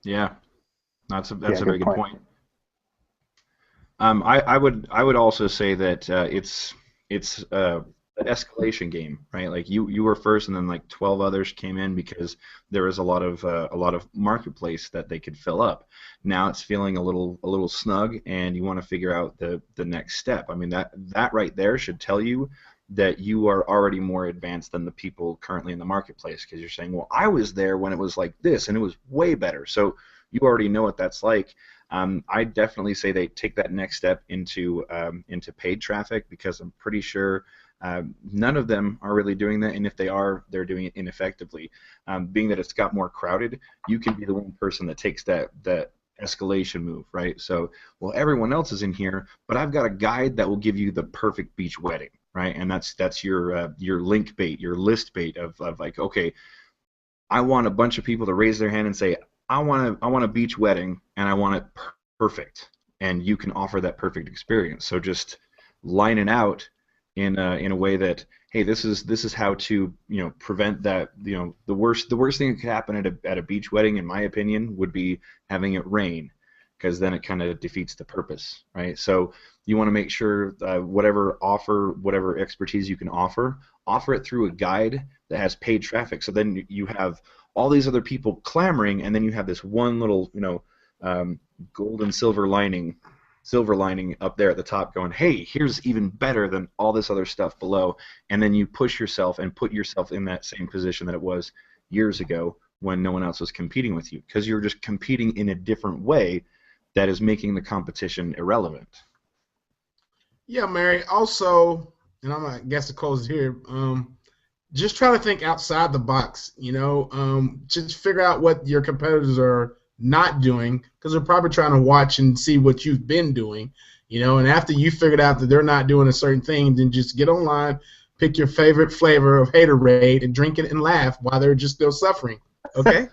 Yeah, that's a Yeah, very good good point. point. I would also say that it's an escalation game, right? Like you were first, and then like 12 others came in because there was a lot of marketplace that they could fill up. Now it's feeling a little snug, and you want to figure out the next step. I mean that right there should tell you that you are already more advanced than the people currently in the marketplace, because you're saying, well, I was there when it was like this, and it was way better. So you already know what that's like. I definitely say they take that next step into paid traffic, because I'm pretty sure none of them are really doing that, and if they are, they're doing it ineffectively. Being that it's got more crowded, you can be the one person that takes that escalation move, right? So, well, everyone else is in here, but I've got a guide that will give you the perfect beach wedding, right? And that's your link bait, your list bait of like, okay, I want a bunch of people to raise their hand and say, I want a beach wedding, and I want it perfect, and you can offer that perfect experience. So just line it out in a way that, hey, this is how to, you know, prevent that. You know, the worst thing that could happen at a beach wedding, in my opinion, would be having it rain, because then it kind of defeats the purpose, right? So you want to make sure whatever expertise you can offer it through a guide that has paid traffic. So then you have all these other people clamoring, and then you have this one little, you know, gold and silver lining up there at the top going, hey, here's even better than all this other stuff below. And then you push yourself and put yourself in that same position that it was years ago when no one else was competing with you, because you're just competing in a different way that is making the competition irrelevant. Yeah, Mary. Also, and I'm gonna guess to close it here. Just try to think outside the box. You know, just figure out what your competitors are not doing, because they're probably trying to watch and see what you've been doing. You know, and after you figured out that they're not doing a certain thing, then just get online, pick your favorite flavor of Haterade, and drink it and laugh while they're just still suffering. Okay.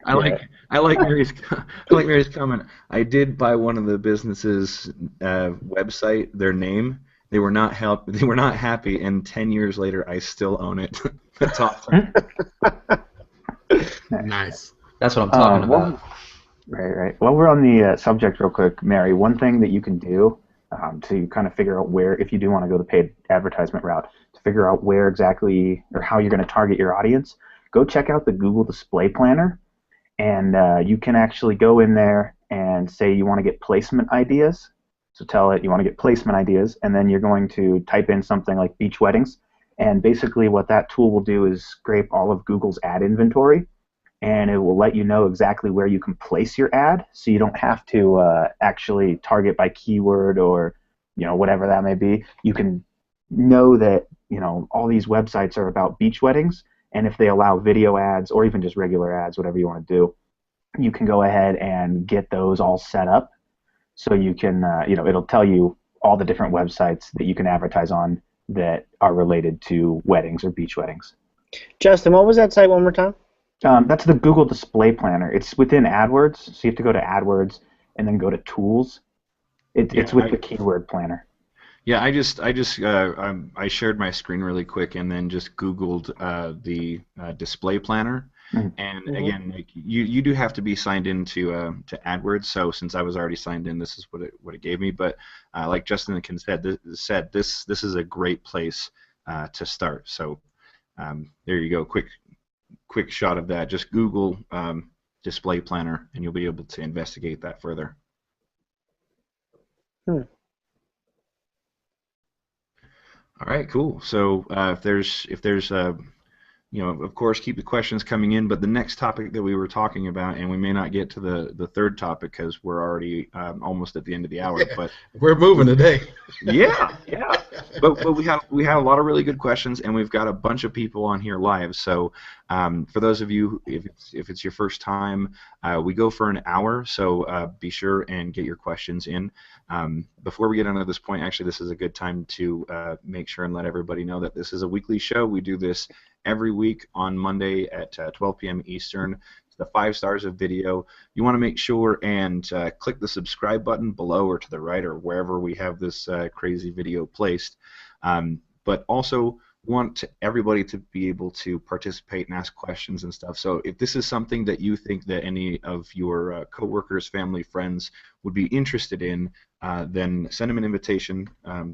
I like Mary's comment. I did buy one of the businesses' website, their name. They were not happy, and 10 years later, I still own it. That's awesome. Nice. That's what I'm talking about. Well, right. While we're on the subject real quick, Mary, one thing that you can do to kind of figure out where, if you do want to go the paid advertisement route, to figure out where exactly or how you're going to target your audience, go check out the Google Display Planner, and you can actually go in there and say you want to get placement ideas. So tell it you want to get placement ideas, and then you're going to type in something like beach weddings, And basically what that tool will do is scrape all of Google's ad inventory, and it will let you know exactly where you can place your ad, so you don't have to actually target by keyword or whatever that may be. You can know that all these websites are about beach weddings, and if they allow video ads or even just regular ads, whatever you want to do, you can go ahead and get those all set up. So you can, it'll tell you all the different websites that you can advertise on that are related to weddings or beach weddings. Justin, what was that site one more time? That's the Google Display Planner. It's within AdWords, so you have to go to AdWords and then go to Tools. It's with the keyword planner. Yeah, I shared my screen really quick and then just Googled the display planner. Mm-hmm. And again, like, you do have to be signed into AdWords. So since I was already signed in, this is what it gave me. But like Justin said, this is a great place to start. So there you go. Quick shot of that. Just Google display planner, and you'll be able to investigate that further. All right, cool. So if there's of course, keep the questions coming in. But the next topic that we were talking about, and we may not get to the third topic because we're already almost at the end of the hour. Yeah, but we're moving today. Yeah. But we have a lot of really good questions, and we've got a bunch of people on here live. So for those of you, if it's your first time, we go for an hour. So be sure and get your questions in. Before we get into this point, actually, this is a good time to make sure and let everybody know that this is a weekly show. We do this every week on Monday at 12 p.m. Eastern. It's the 5 stars of video. You want to make sure and click the subscribe button below or to the right or wherever we have this crazy video placed. But also want everybody to be able to participate and ask questions and stuff. So if this is something that you think that any of your coworkers, family, friends would be interested in, then send them an invitation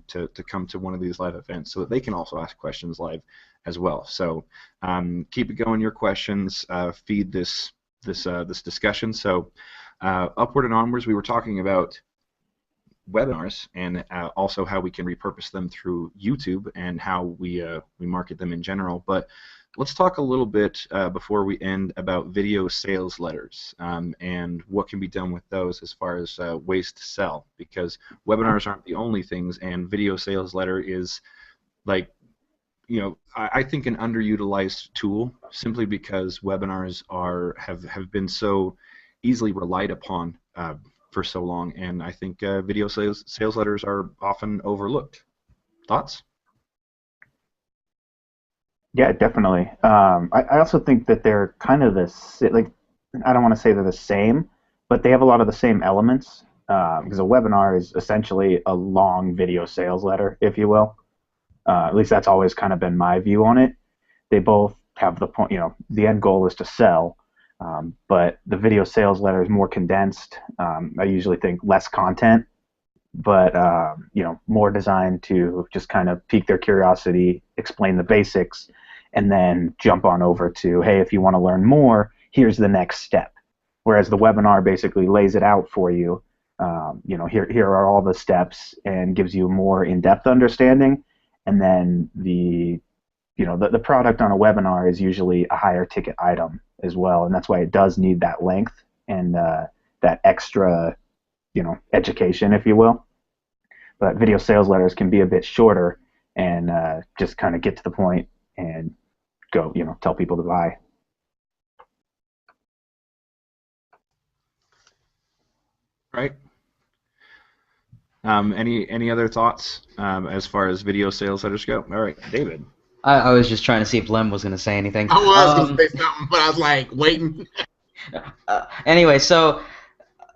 to come to one of these live events so that they can also ask questions live as well. So keep it going, your questions, feed this discussion. So upward and onwards, we were talking about webinars and also how we can repurpose them through YouTube and how we market them in general. But let's talk a little bit before we end about video sales letters and what can be done with those as far as ways to sell, because webinars aren't the only things, and video sales letter is like, I think an underutilized tool simply because webinars have been so easily relied upon for so long, and I think video sales letters are often overlooked. Thoughts? Yeah, definitely. I also think that they're kind of I don't want to say they're the same, but they have a lot of the same elements, because a webinar is essentially a long video sales letter, if you will. At least that's always kind of been my view on it. They both have the point, the end goal is to sell, but the video sales letter is more condensed. I usually think less content, but more designed to just kind of pique their curiosity, explain the basics, and then jump on over to, hey, if you want to learn more, here's the next step. Whereas the webinar basically lays it out for you. Here are all the steps and gives you more in-depth understanding. And then the product on a webinar is usually a higher ticket item as well, and that's why it does need that length and that extra, education, if you will. But video sales letters can be a bit shorter and just kind of get to the point and go, tell people to buy. Right. Any other thoughts as far as video sales letters go? All right, David. I was just trying to see if Lem was going to say anything. I was going to say something, but I was like waiting. Anyway, so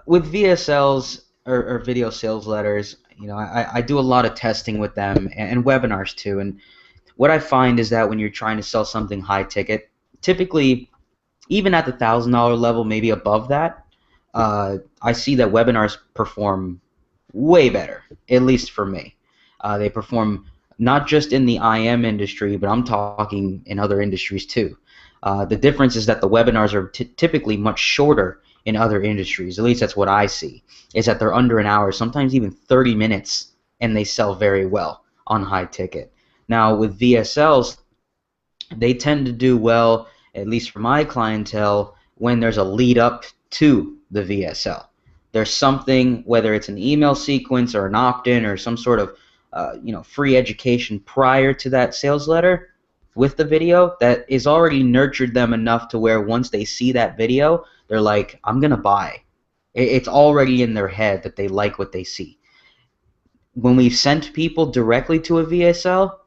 with VSLs or video sales letters, I do a lot of testing with them and webinars too. And what I find is that when you're trying to sell something high ticket, typically even at the $1,000 level, maybe above that, I see that webinars perform way better, at least for me. They perform not just in the IM industry, but I'm talking in other industries too. The difference is that the webinars are typically much shorter in other industries. At least that's what I see, is that they're under an hour, sometimes even 30 minutes, and they sell very well on high ticket. Now with VSLs, they tend to do well, at least for my clientele, when there's a lead up to the VSL. There's something, whether it's an email sequence or an opt-in or some sort of free education prior to that sales letter with the video that is already nurtured them enough to where once they see that video, they're like, I'm going to buy. It's already in their head that they like what they see. When we've sent people directly to a VSL,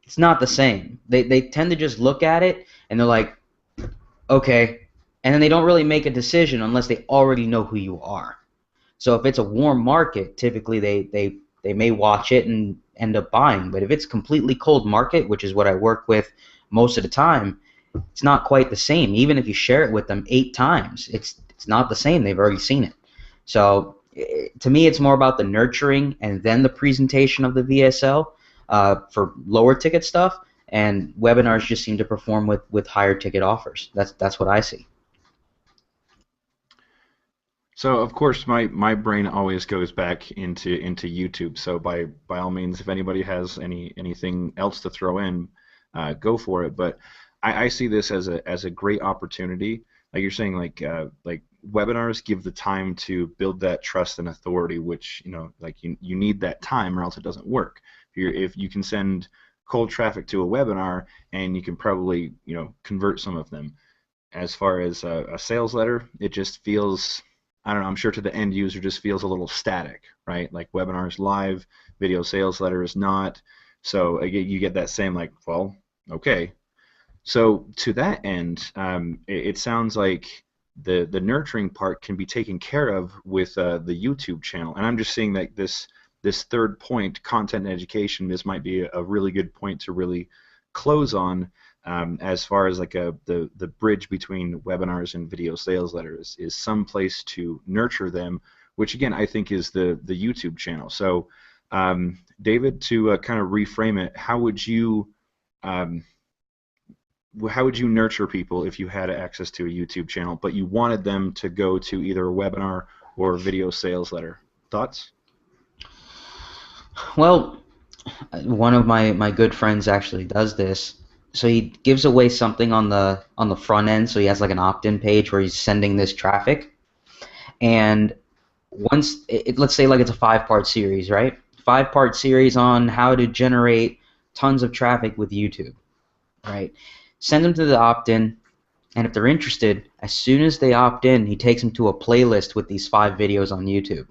it's not the same. They tend to just look at it and they're like, okay, and then they don't really make a decision unless they already know who you are. So if it's a warm market, typically they may watch it and end up buying. But if it's completely cold market, which is what I work with most of the time, it's not quite the same. Even if you share it with them 8 times, it's not the same. They've already seen it. So to me, it's more about the nurturing and then the presentation of the VSL for lower ticket stuff. And webinars just seem to perform with higher ticket offers. That's what I see. So of course my brain always goes back into YouTube. So by all means, if anybody has anything else to throw in, go for it. But I see this as a great opportunity. Like you're saying, like webinars give the time to build that trust and authority, which you need that time or else it doesn't work. If you can send cold traffic to a webinar and you can probably convert some of them. As far as a sales letter, it just feels, I don't know, I'm sure to the end user just feels a little static, right? Like webinars live, video sales letter is not. So you get that same like, well, okay. So to that end, it sounds like the nurturing part can be taken care of with the YouTube channel. And I'm just seeing that this third point, content and education, this might be a really good point to really close on. As far as like the bridge between webinars and video sales letters is some place to nurture them, which again I think is the YouTube channel. So David, to kind of reframe it, how would you nurture people if you had access to a YouTube channel but you wanted them to go to either a webinar or a video sales letter? Thoughts? Well, one of my good friends actually does this. So he gives away something on the front end. So he has like an opt-in page where he's sending this traffic. And once, let's say like it's a 5-part series, right? 5-part series on how to generate tons of traffic with YouTube, right? Send them to the opt-in, and if they're interested, as soon as they opt in, he takes them to a playlist with these 5 videos on YouTube.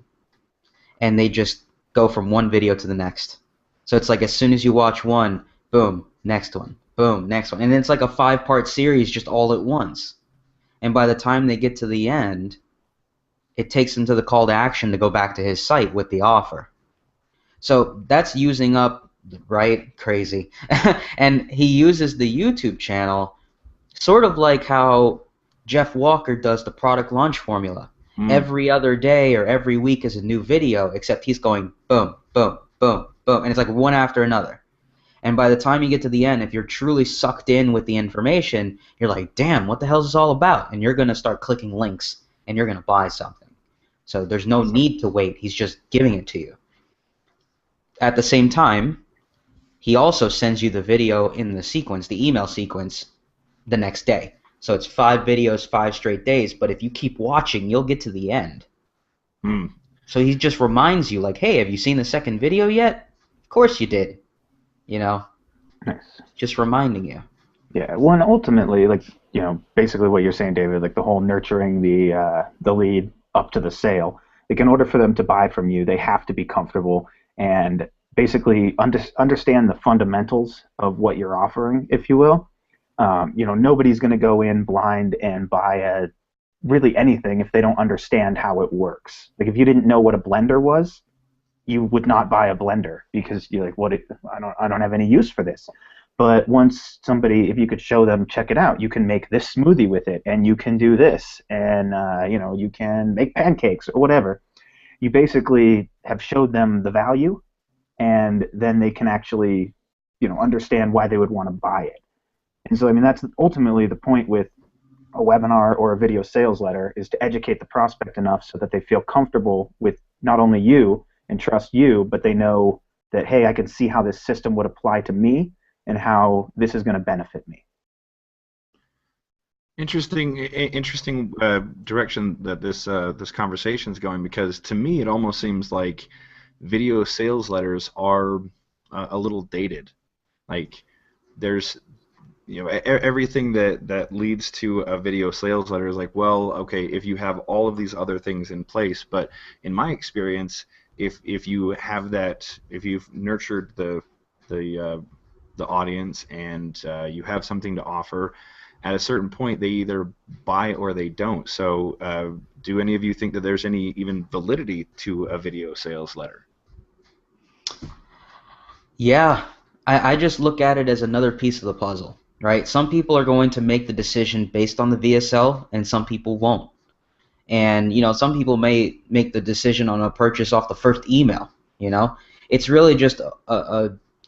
And they just go from one video to the next. So it's like as soon as you watch one, boom, next one. Boom, next one. And then it's like a 5-part series just all at once. And by the time they get to the end, it takes them to the call to action to go back to his site with the offer. So that's using up, right? Crazy. And he uses the YouTube channel sort of like how Jeff Walker does the product launch formula. Every other day or every week is a new video, except he's going boom, boom, boom, boom. And it's like one after another. And by the time you get to the end, if you're truly sucked in with the information, you're like, damn, what the hell is this all about? And you're going to start clicking links, and you're going to buy something. So there's no need to wait. He's just giving it to you. At the same time, he also sends you the video in the sequence, the email sequence, the next day. So it's 5 videos, 5 straight days. But if you keep watching, you'll get to the end. So he just reminds you, like, hey, have you seen the second video yet? Of course you did. Nice. Just reminding you. Yeah, well, and ultimately, like, basically what you're saying, David, like the whole nurturing the lead up to the sale. Like, in order for them to buy from you, they have to be comfortable and basically understand the fundamentals of what you're offering, if you will. Nobody's going to go in blind and buy really anything if they don't understand how it works. Like, if you didn't know what a blender was, you would not buy a blender because you're like, I don't have any use for this. But once if you could show them, check it out, you can make this smoothie with it, and you can do this, and you can make pancakes or whatever. You basically have showed them the value, and then they can actually, understand why they would want to buy it. And so, I mean, that's ultimately the point with a webinar or a video sales letter, is to educate the prospect enough so that they feel comfortable with not only you and trust you, but they know that, hey, I can see how this system would apply to me and how this is going to benefit me. Interesting direction that this conversation is going, because to me it almost seems like video sales letters are a little dated. Like there's everything that leads to a video sales letter is like, well, okay, if you have all of these other things in place, but in my experience, if you have that, if you've nurtured the audience and you have something to offer, at a certain point they either buy or they don't. So do any of you think that there's any even validity to a video sales letter? Yeah, I just look at it as another piece of the puzzle, right? Some people are going to make the decision based on the VSL, and some people won't. And some people may make the decision on a purchase off the first email. It's really just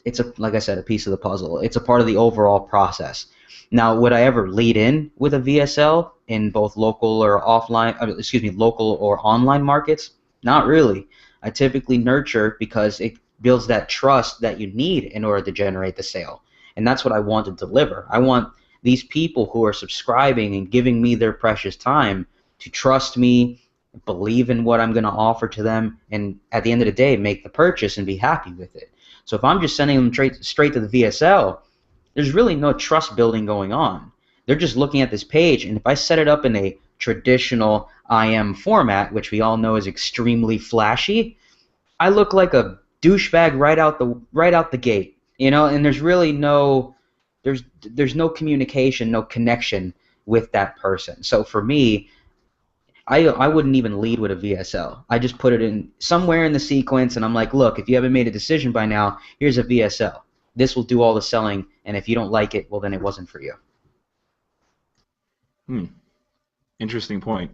it's like I said, a piece of the puzzle. It's a part of the overall process. Now, would I ever lead in with a VSL in both local or local or online markets? Not really. I typically nurture because it builds that trust that you need in order to generate the sale. And that's what I want to deliver. I want these people who are subscribing and giving me their precious time to trust me, believe in what I'm going to offer to them, and at the end of the day, make the purchase and be happy with it. So if I'm just sending them straight to the VSL, there's really no trust building going on. They're just looking at this page, and if I set it up in a traditional IM format, which we all know is extremely flashy, I look like a douchebag right out the gate, and there's really there's no communication, no connection with that person. So for me, I wouldn't even lead with a VSL. I just put it in somewhere in the sequence, and I'm like, look, if you haven't made a decision by now, here's a VSL. This will do all the selling, and if you don't like it, well, then it wasn't for you. Interesting point.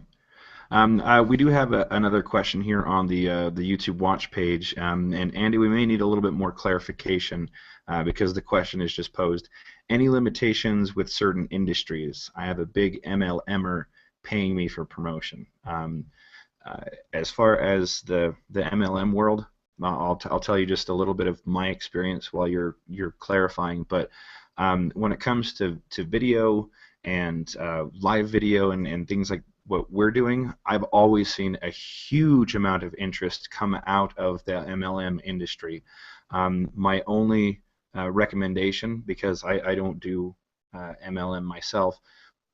We do have another question here on the YouTube watch page, and Andy, we may need a little bit more clarification because the question is just posed. Any limitations with certain industries? I have a big MLMer paying me for promotion. As far as the MLM world, I'll tell you just a little bit of my experience while you're clarifying. But when it comes to video and live video and things like what we're doing, I've always seen a huge amount of interest come out of the MLM industry. My only recommendation, because I don't do MLM myself,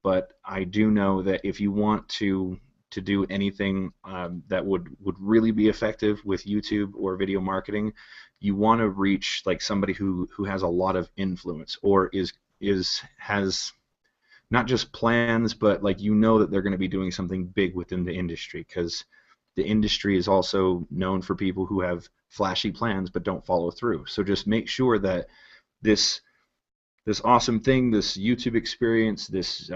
but I do know that if you want to do anything that would really be effective with YouTube or video marketing, you want to reach like somebody who has a lot of influence or has not just plans, but like that they're going to be doing something big within the industry, because the industry is also known for people who have flashy plans but don't follow through. So just make sure that this awesome thing, this YouTube experience, this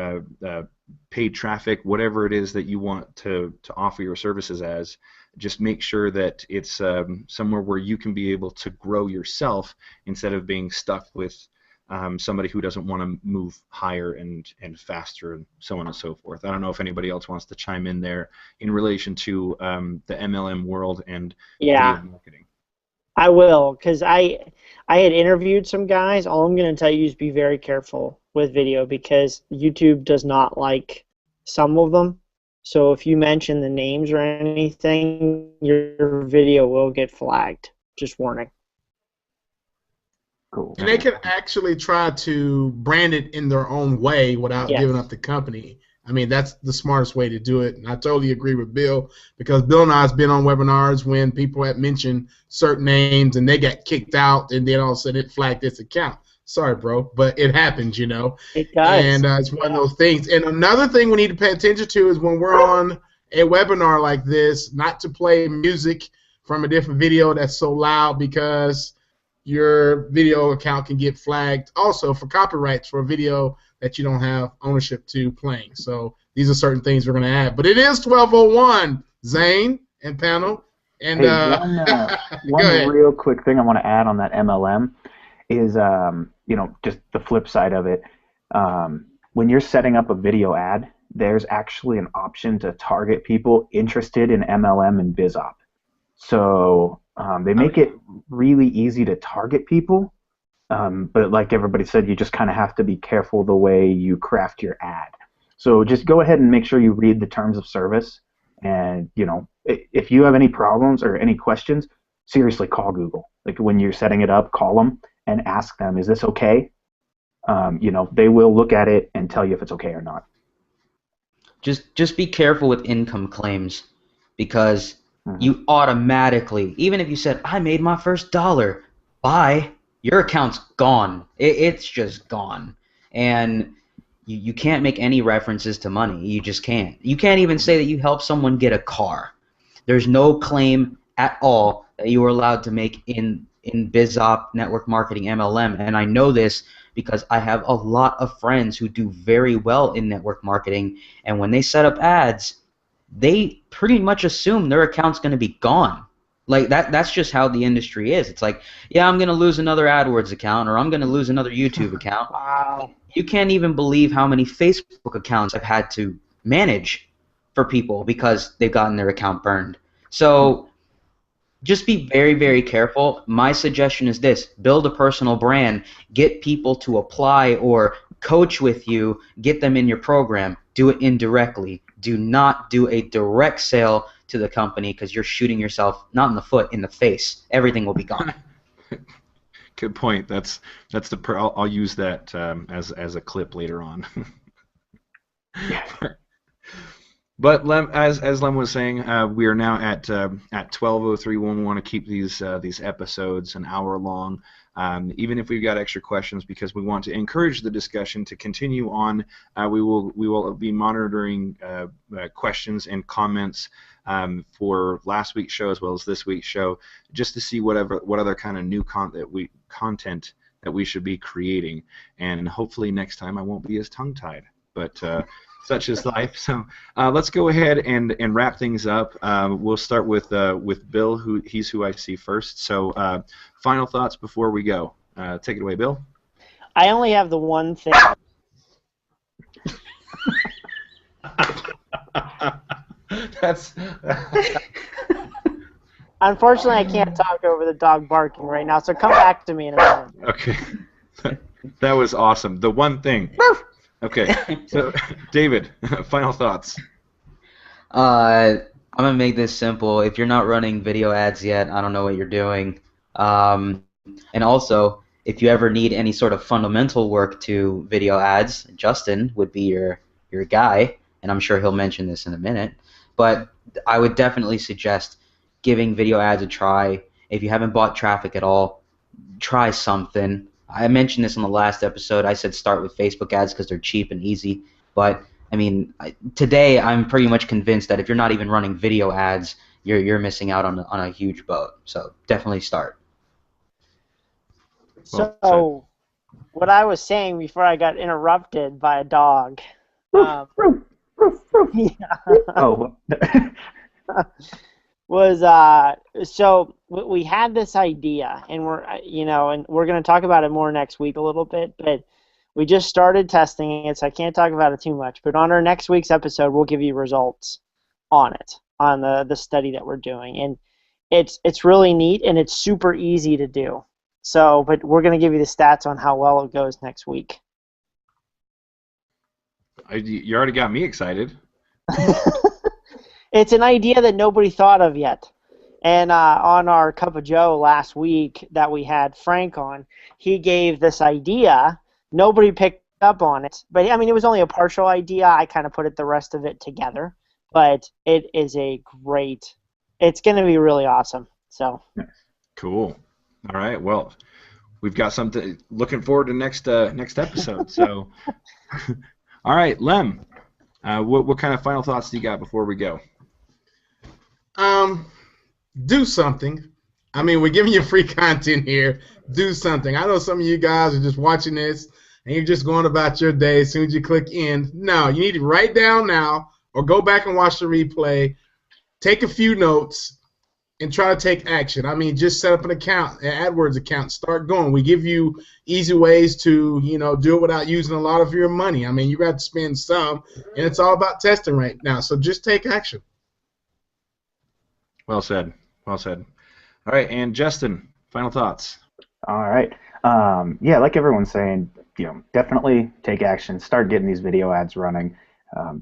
paid traffic, whatever it is that you want to offer your services as, just make sure that it's somewhere where you can be able to grow yourself instead of being stuck with somebody who doesn't want to move higher and faster and so on and so forth. I don't know if anybody else wants to chime in there in relation to the MLM world and video marketing. I will, because I had interviewed some guys. All I'm going to tell you is be very careful with video, because YouTube does not like some of them. So if you mention the names or anything, your video will get flagged. Just warning. Cool. And they can actually try to brand it in their own way without giving up the company. I mean, that's the smartest way to do it. And I totally agree with Bill, because Bill and I have been on webinars when people had mentioned certain names and they got kicked out, and then all of a sudden it flagged this account. Sorry, bro, but it happens, It does. And it's one of those things. And another thing we need to pay attention to is when we're on a webinar like this, not to play music from a different video that's so loud, because your video account can get flagged also for copyrights for a video that you don't have ownership to playing. So these are certain things we're going to add. But it is 12:01, Zane and panel. And one real quick thing I want to add on that MLM is, just the flip side of it. When you're setting up a video ad, there's actually an option to target people interested in MLM and BizOp. So They make it really easy to target people, but like everybody said, you just kind of have to be careful the way you craft your ad. So just go ahead and make sure you read the terms of service, and if you have any problems or any questions, seriously call Google. Like when you're setting it up, call them and ask them, is this okay? They will look at it and tell you if it's okay or not. Just be careful with income claims, because you automatically, even if you said, I made my first dollar, bye, your account's gone. It's just gone. And you can't make any references to money. You just can't. You can't even say that you helped someone get a car. There's no claim at all that you are allowed to make in BizOp, network marketing, MLM. And I know this because I have a lot of friends who do very well in network marketing, and when they set up ads, they pretty much assume their account's going to be gone. Like that's just how the industry is. It's like, yeah, I'm going to lose another AdWords account, or I'm going to lose another YouTube account. Wow. You can't even believe how many Facebook accounts I've had to manage for people because they've gotten their account burned. So just be very, very careful. My suggestion is this: build a personal brand, get people to apply or coach with you, get them in your program, do it indirectly. Do not do a direct sale to the company, because you're shooting yourself not in the foot, in the face. Everything will be gone. Good point. I'll use that as a clip later on. But Lem, as Lem was saying, we are now at 12:03. We want to keep these episodes an hour long, even if we've got extra questions, because we want to encourage the discussion to continue on. We will be monitoring questions and comments for last week's show as well as this week's show, just to see what other kind of new content that we should be creating. And hopefully next time I won't be as tongue-tied. But such is life. So let's go ahead and wrap things up. We'll start with Bill, who I see first. So final thoughts before we go. Take it away, Bill. I only have the one thing. That's. Unfortunately, I can't talk over the dog barking right now, so come back to me in a minute. Okay. That was awesome. The one thing. Okay, so David, final thoughts. I'm gonna make this simple. If you're not running video ads yet, I don't know what you're doing. And also, if you ever need any sort of fundamental work to video ads, Justin would be your guy, and I'm sure he'll mention this in a minute. But I would definitely suggest giving video ads a try. If you haven't bought traffic at all, try something. I mentioned this in the last episode. I said start with Facebook ads because they're cheap and easy. But I mean, today I'm pretty much convinced that if you're not even running video ads, you're missing out on a huge boat. So definitely start. So, what I was saying before I got interrupted by a dog. Oh. Was so we had this idea, and we're going to talk about it more next week a little bit, but we just started testing it, so I can't talk about it too much. But on our next week's episode, we'll give you results on it, on the study that we're doing, and it's really neat and it's super easy to do. So, but we're going to give you the stats on how well it goes next week. You already got me excited. It's an idea that nobody thought of yet. And on our Cup of Joe last week that we had Frank on, he gave this idea. Nobody picked up on it. But, I mean, it was only a partial idea. I kind of put the rest of it together. But it is it's going to be really awesome. So. Cool. All right. Well, we've got something looking forward to next episode. So, all right, Lem, what kind of final thoughts do you got before we go? Do something. I mean, we're giving you free content here. Do something. I know some of you guys are just watching this and you're just going about your day as soon as you click in. No, you need to write down now or go back and watch the replay. Take a few notes and try to take action. I mean, just set up an account, an AdWords account. Start going. We give you easy ways to, do it without using a lot of your money. I mean, you got to spend some, and it's all about testing right now. So just take action. Well said. Well said. All right, and Justin, final thoughts. All right. Yeah, like everyone's saying, definitely take action. Start getting these video ads running.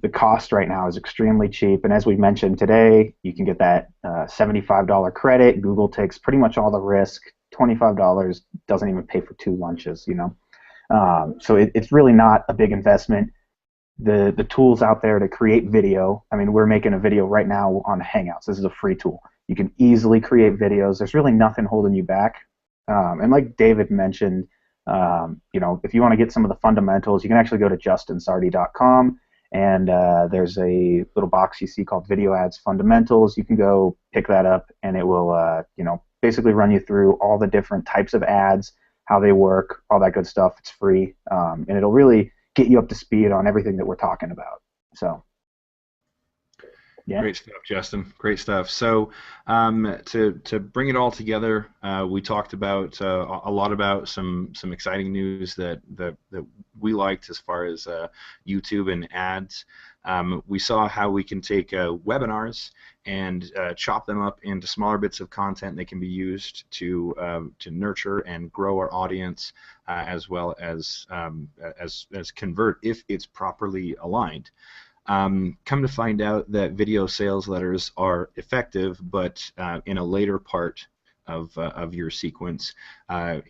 The cost right now is extremely cheap, and as we mentioned today, you can get that $75 credit. Google takes pretty much all the risk. $25 doesn't even pay for 2 lunches. So it's really not a big investment. The tools out there to create video. I mean, we're making a video right now on Hangouts. This is a free tool. You can easily create videos. There's really nothing holding you back. And like David mentioned, if you want to get some of the fundamentals, you can actually go to justinsardi.com, and there's a little box you see called Video Ads Fundamentals. You can go pick that up, and it will, basically run you through all the different types of ads, how they work, all that good stuff. It's free, and it'll really get you up to speed on everything that we're talking about. So. Yeah. Great stuff, Justin. Great stuff. So to bring it all together, we talked about a lot about some exciting news that we liked as far as YouTube and ads. We saw how we can take webinars and chop them up into smaller bits of content that can be used to nurture and grow our audience, as well as convert if it's properly aligned. Come to find out that video sales letters are effective, but in a later part of your sequence.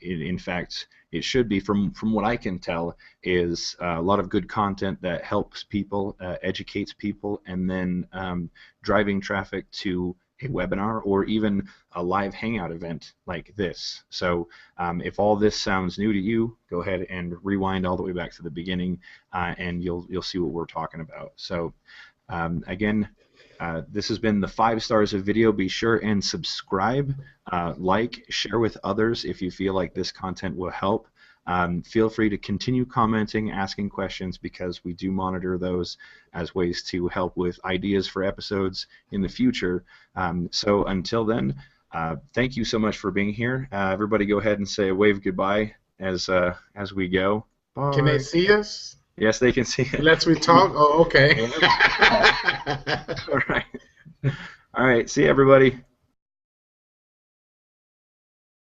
In fact, it should be, from what I can tell, is a lot of good content that helps people, educates people, and then driving traffic to a webinar or even a live hangout event like this. So if all this sounds new to you, go ahead and rewind all the way back to the beginning, and you'll see what we're talking about. So again, this has been the 5 stars of video. Be sure and subscribe, like, share with others if you feel like this content will help. Feel free to continue commenting, asking questions, because we do monitor those as ways to help with ideas for episodes in the future. So until then, thank you so much for being here. Everybody go ahead and say a wave goodbye as we go. Bye. Can they see us? Yes, they can see it. Let's we talk? Oh, okay. All right. All right. See you, everybody.